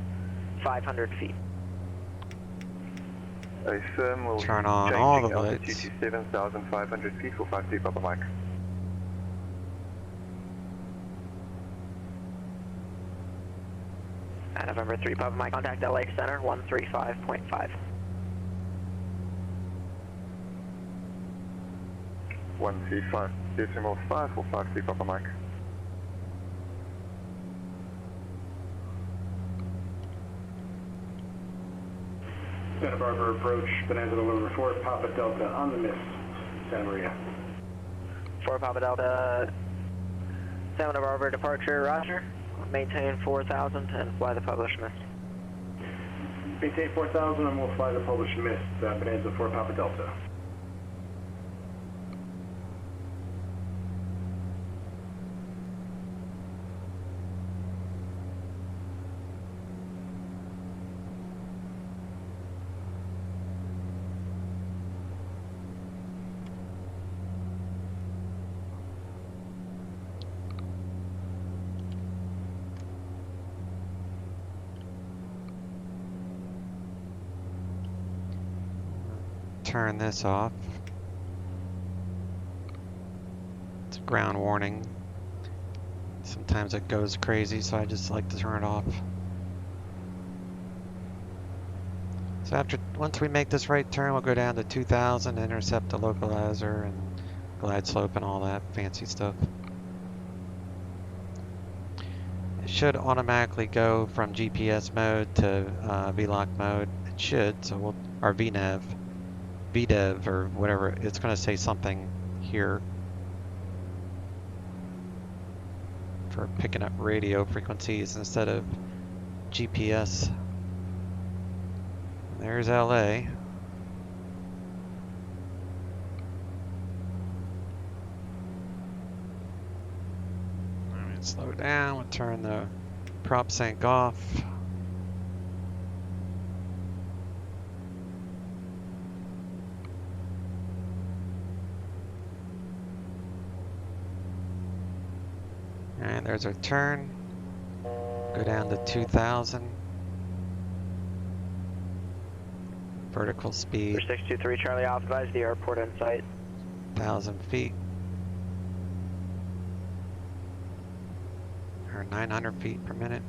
500 feet. A firm will turn on all the altitude lights. to 7,500 feet for 53 Papa Mike. November 3 Papa Mike, contact LAX Center 135.5. 135.5 for 53 Papa Mike. Santa Barbara approach, Bonanza November 4, Papa Delta on the mist, Santa Maria. 4 Papa Delta, Santa Barbara departure, roger. Maintain 4,000 and fly the published mist. Maintain 4,000 and we'll fly the published mist, Bonanza 4 Papa Delta. Turn this off. It's a ground warning. Sometimes it goes crazy, so I just like to turn it off. So once we make this right turn, we'll go down to 2000, intercept the localizer and glide slope and all that fancy stuff. It should automatically go from GPS mode to VLOC mode. It should, so our VNAV. VDEV or whatever, it's going to say something here for picking up radio frequencies instead of GPS. There's LA. Alright, slow down, we'll turn the prop sync off. And there's our turn. Go down to 2000. Vertical speed. 623 Charlie Alpha, advise the airport in sight. 1,000 feet. Or 900 feet per minute.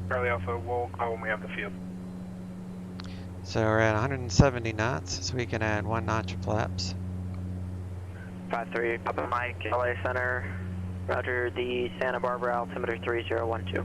Charlie Alpha, we'll call when we have the field. So we're at 170 knots, so we can add 1 notch of flaps. 53 Papa Mike, LA Center, roger, the Santa Barbara altimeter 3012.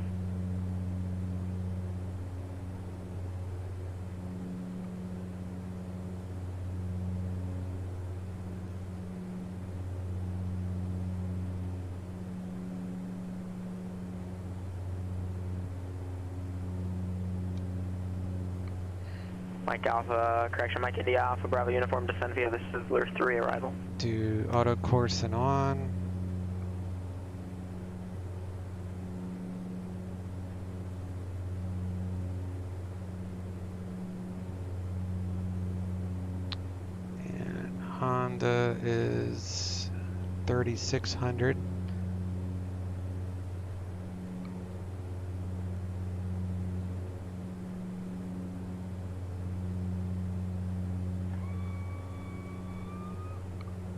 Mike Alpha, correction, Mike India Alpha, Bravo Uniform, descend via the Sizzler 3 arrival. Do auto course and on. And Honda is 3600.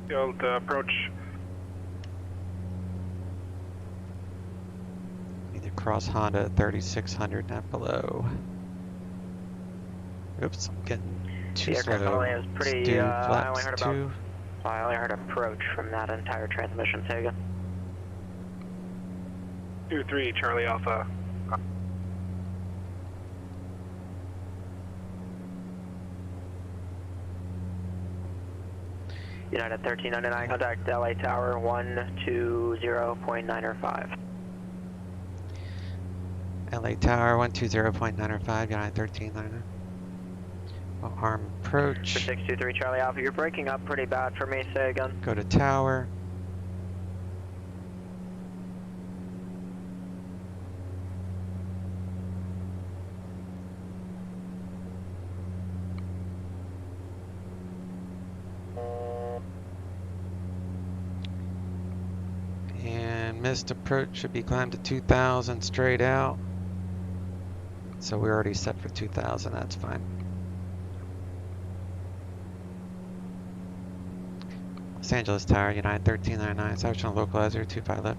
Field approach. Need to cross Honda at 3600, not below. Oops, I'm getting too slow. Is pretty, Do I only flaps heard 2. I only heard approach from that entire transmission, say again. 23 Charlie Alpha. United 1399, contact LA Tower 120.905. LA Tower 120.905, United 1399. Well, arm approach. 623 Charlie Alpha, you're breaking up pretty bad for me, say again. Go to tower. And missed approach should be climbed to 2000 straight out. So we're already set for 2000, that's fine. Los Angeles Tower, United 1399, Southern localizer 25 left.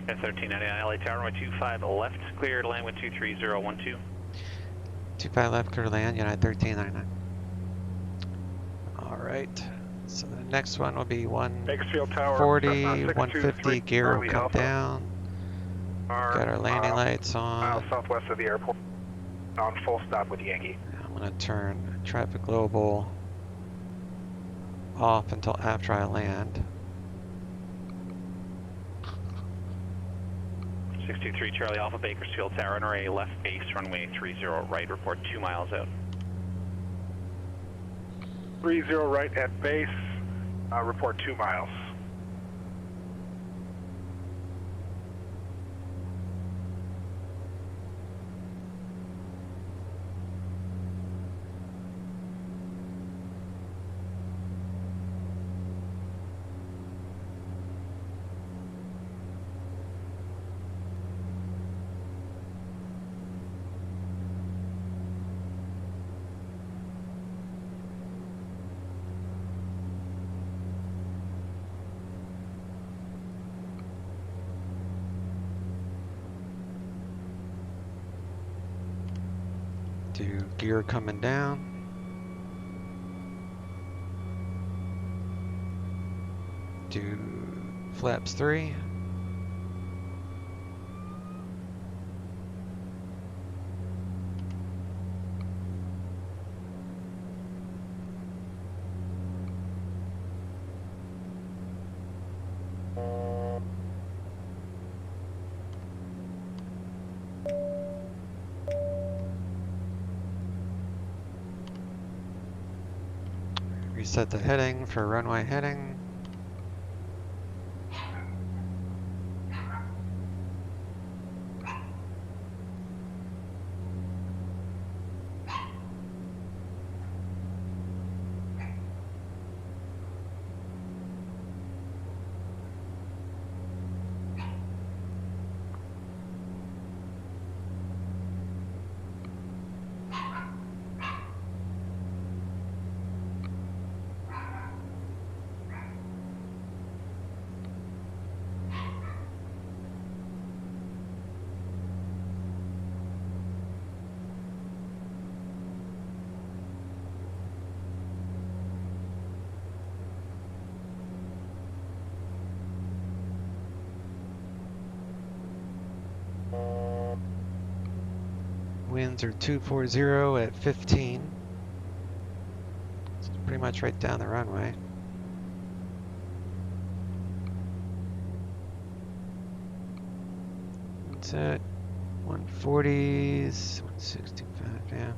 1399 LA Tower, 125 left, cleared, land 123.012. 25 left, clear to land, United 1399. Alright, so the next one will be 140, 150, gear will come down. Got our landing lights on. Southwest of the airport, on full stop with Yankee. I'm going to turn traffic global off until after I land. 623 Charlie Alpha, Bakersfield Tower, NRA left base, runway 30 right, report 2 miles out. 30 right at base, report 2 miles. Do gear coming down. Do flaps 3. Reset the heading for runway heading. Winds are 240 at 15. So it's pretty much right down the runway. It's at 140s, 165, yeah.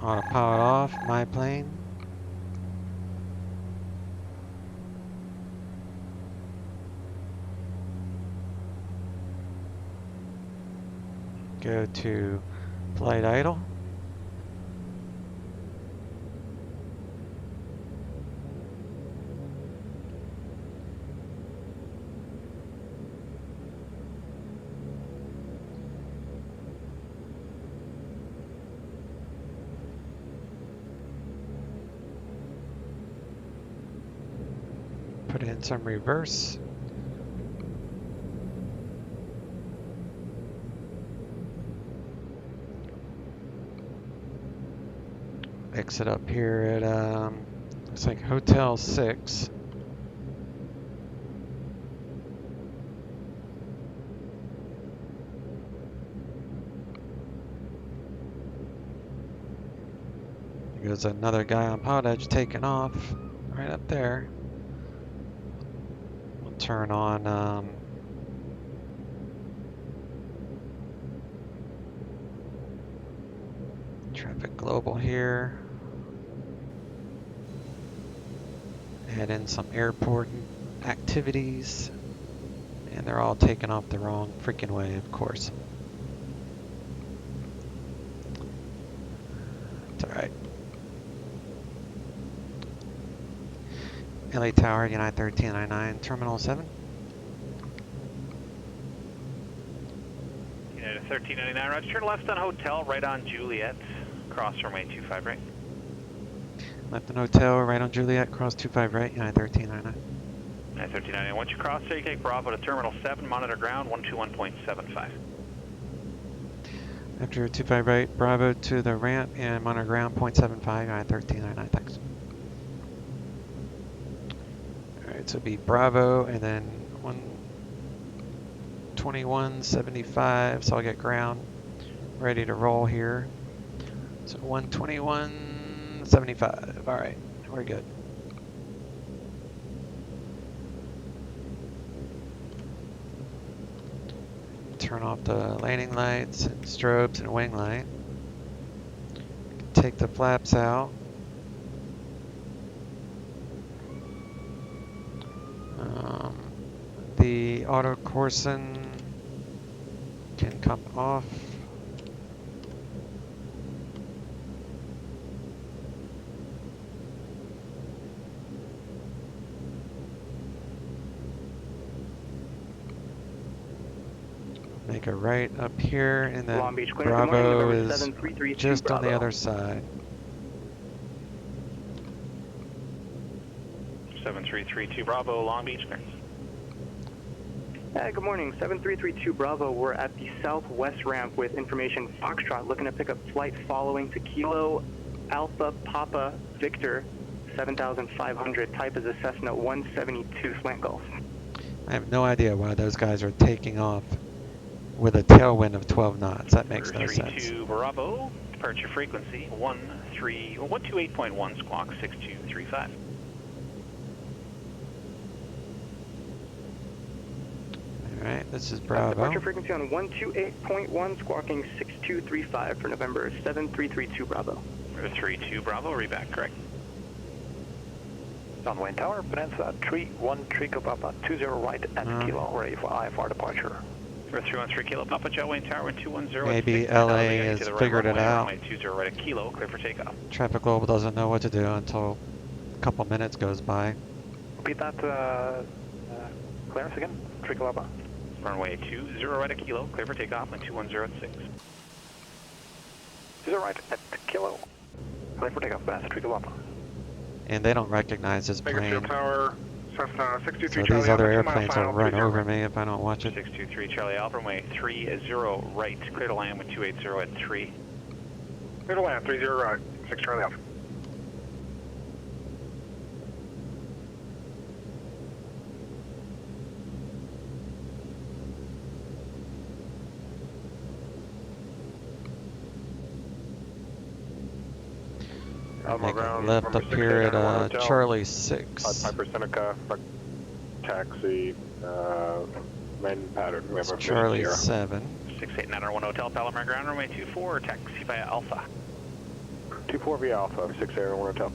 Autopilot off, my plane. Go to flight idle. Put in some reverse. Exit up here at looks like Hotel 6. There's another guy on PilotEdge taking off right up there. We'll turn on traffic global here. Add in some airport activities. And they're all taking off the wrong freaking way, of course. It's alright. LA Tower, United 1399, Terminal 7. United 1399, roger. Turn left on Hotel, right on Juliet. Cross runway 25 right. Left on Hotel, right on Juliet, cross 25 right, United 1399. United 1399. Once you cross there, you take Bravo to Terminal 7, monitor ground 121.75. After 25 right, Bravo to the ramp and monitor ground 0.75, United 1399, thanks. Alright, so it'll be Bravo and then 121.75, so I'll get ground ready to roll here. So 121.75, alright, we're good. Turn off the landing lights and strobes and wing light. Take the flaps out. The auto Corson can come off. Make a right up here, and then Long Beach, clear. Bravo Morning, is 7332 just on the Bravo. other side. 7332 Bravo, Long Beach, clearance. Good morning, 7332 Bravo. We're at the southwest ramp with information Foxtrot, looking to pick up flight following to Kilo Alpha Papa Victor 7500. Type is a Cessna 172 slant Gulf. I have no idea why those guys are taking off with a tailwind of 12 knots. That makes no sense. 32 Bravo, departure frequency 128.1 squawk 6235. Alright, this is Bravo. Departure frequency on 128.1 squawking 6235 for November 7332 Bravo. 32 Bravo, reback, correct. On Wayne Tower, Peninsula 313 Kilo Papa 20 right at Kilo, ready for IFR departure. 313 Kilo Papa, Jet Wayne Tower 210. Maybe LA has figured it out. 20 right at Kilo, clear for takeoff. Traffic Global doesn't know what to do until a couple minutes goes by. Repeat that clearance again, 3 Kilo Papa. Runway 20 right at Kilo, clear for takeoff, and 210 at 6. 20 right at Kilo, clear for takeoff, fast 3 Kilo Papa. And they don't recognize this plane. Tower, Cessna 623 So these other airplanes will run over me if I don't watch it. 623 Charlie Alpha, runway 30 right, clear to land with 280 at 3. Clear to land, 30 right, 6 Charlie Alpha. Make a left up here at Charlie 6. Piper Seneca, taxi, main pattern. We have a Charlie 7. 68901 Hotel, Palomar ground, runway 24, taxi via Alpha. 24 via Alpha, 681 Hotel.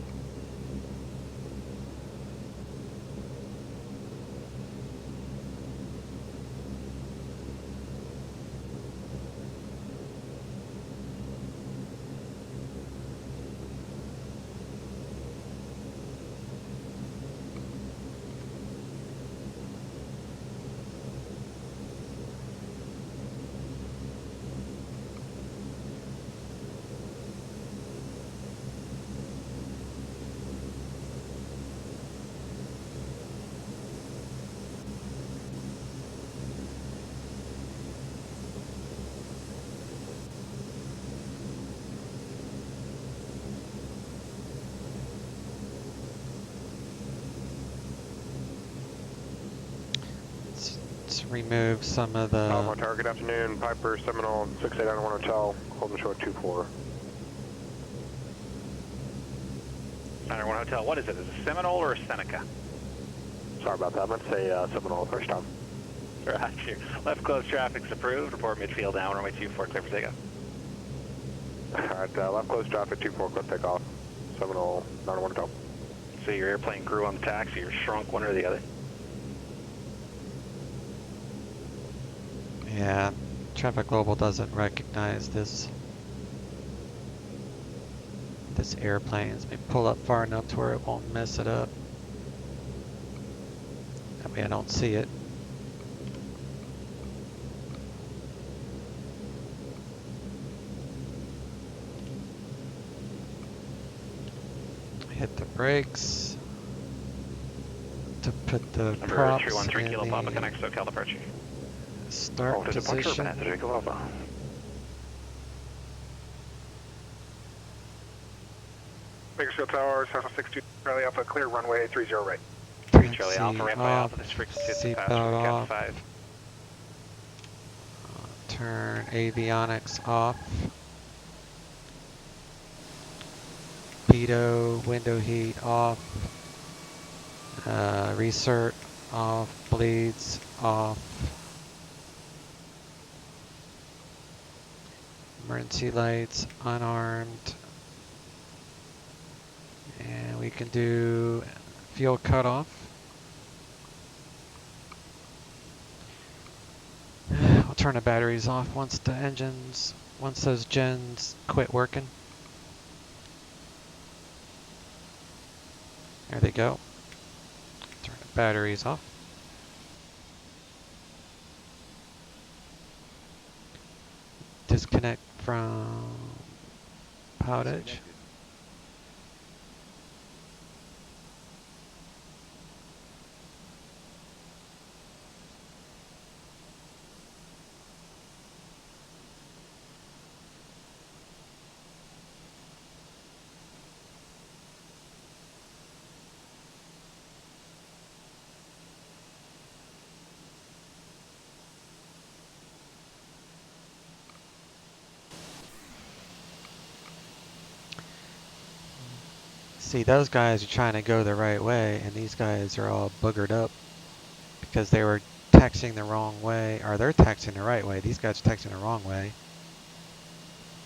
remove some of the... Alpha Tower, good afternoon. Piper, Seminole, 6891 Hotel, holding short 24. 901 Hotel, what is it? Is it a Seminole or a Seneca? Sorry about that. I meant to say Seminole first time. Roger. Left close traffic's approved. Report midfield down, runway 24, clear for takeoff. Alright, left close traffic, 24, clear takeoff. Seminole, 901 Hotel. So your airplane grew on the taxi or shrunk, one or the other? Yeah, Traffic Global doesn't recognize this airplane. Let me pull up far enough to where it won't mess it up. That way I don't see it. Hit the brakes to put the props 313 in Kilo the Papa connects SoCal departure. start position. Bakersfield Tower, Cessna 62 Charlie Alpha, clear runway 30 right. 3 Charlie Alpha, ramp by Alpha, this frequency is Seatbelt passenger off. Cat 5. Turn avionics off. Pitot, window heat off. Recert off. Bleeds off. Emergency lights unarmed. And we can do fuel cutoff. We'll turn the batteries off once those gens quit working. There they go. Turn the batteries off. Disconnect from PilotEdge. See, those guys are trying to go the right way, and these guys are all boogered up because they were taxiing the wrong way, or they're taxiing the right way. These guys are taxiing the wrong way.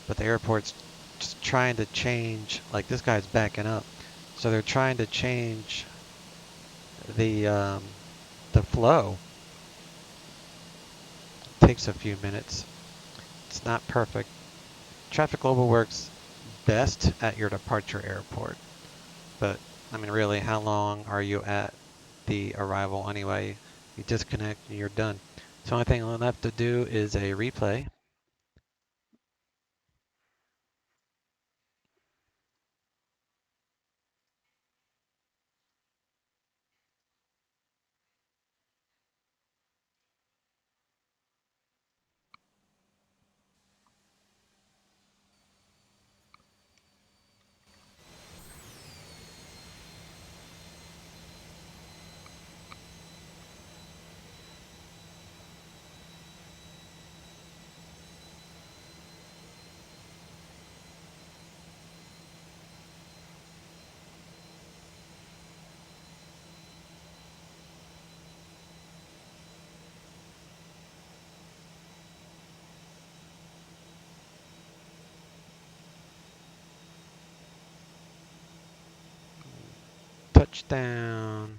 But the airport's just trying to change, like this guy's backing up. So they're trying to change the flow. It takes a few minutes. It's not perfect. Traffic Global works best at your departure airport. But, I mean, really, how long are you at the arrival anyway? You disconnect and you're done. So the only thing left to do is a replay. Touchdown.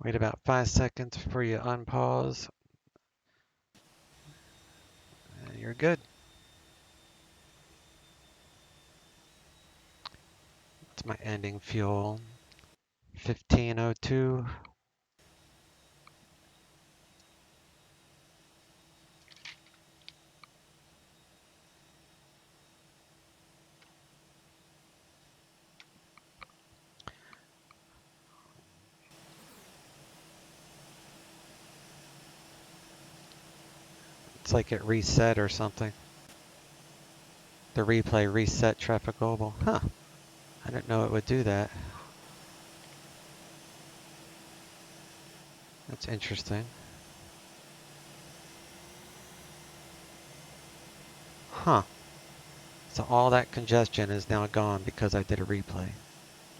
Wait about 5 seconds before you unpause. And you're good. That's my ending fuel. 1502. It's like it reset or something. The replay reset Traffic Global. Huh. I didn't know it would do that. That's interesting. Huh. So all that congestion is now gone because I did a replay.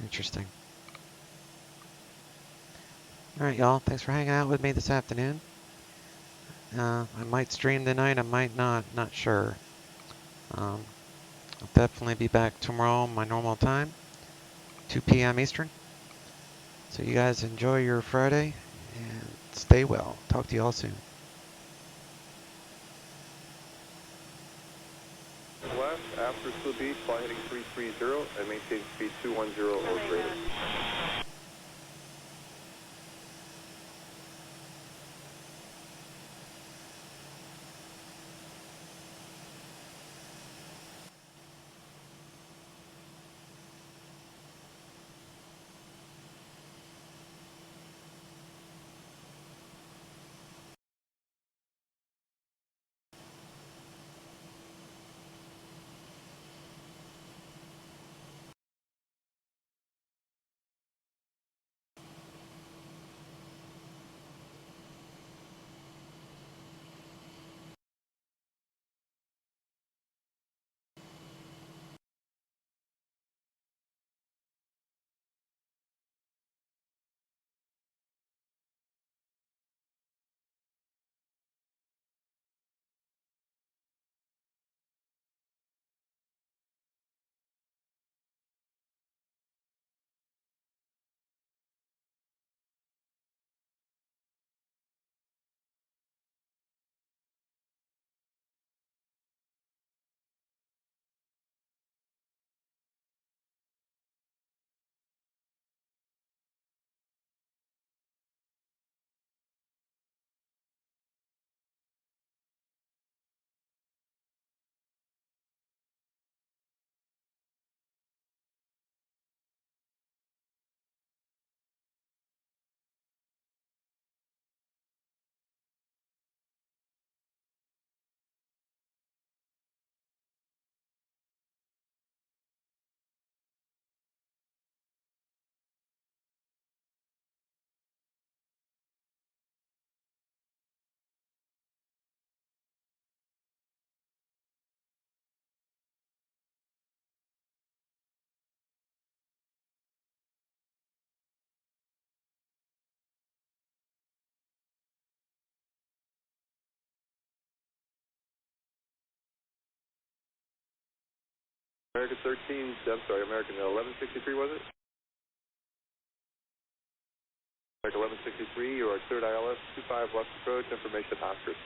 Interesting. Alright, y'all. Thanks for hanging out with me this afternoon. I might stream tonight, I might not. Not sure. I'll definitely be back tomorrow my normal time, 2 p.m. Eastern. So you guys enjoy your Friday and stay well. Talk to you all soon. West, after Slough Beach, fly heading 330 and maintain speed 210 or greater. American 13, I'm sorry, American 1163 was it? American 1163, you are cleared ILS 25 left approach, information Oscar,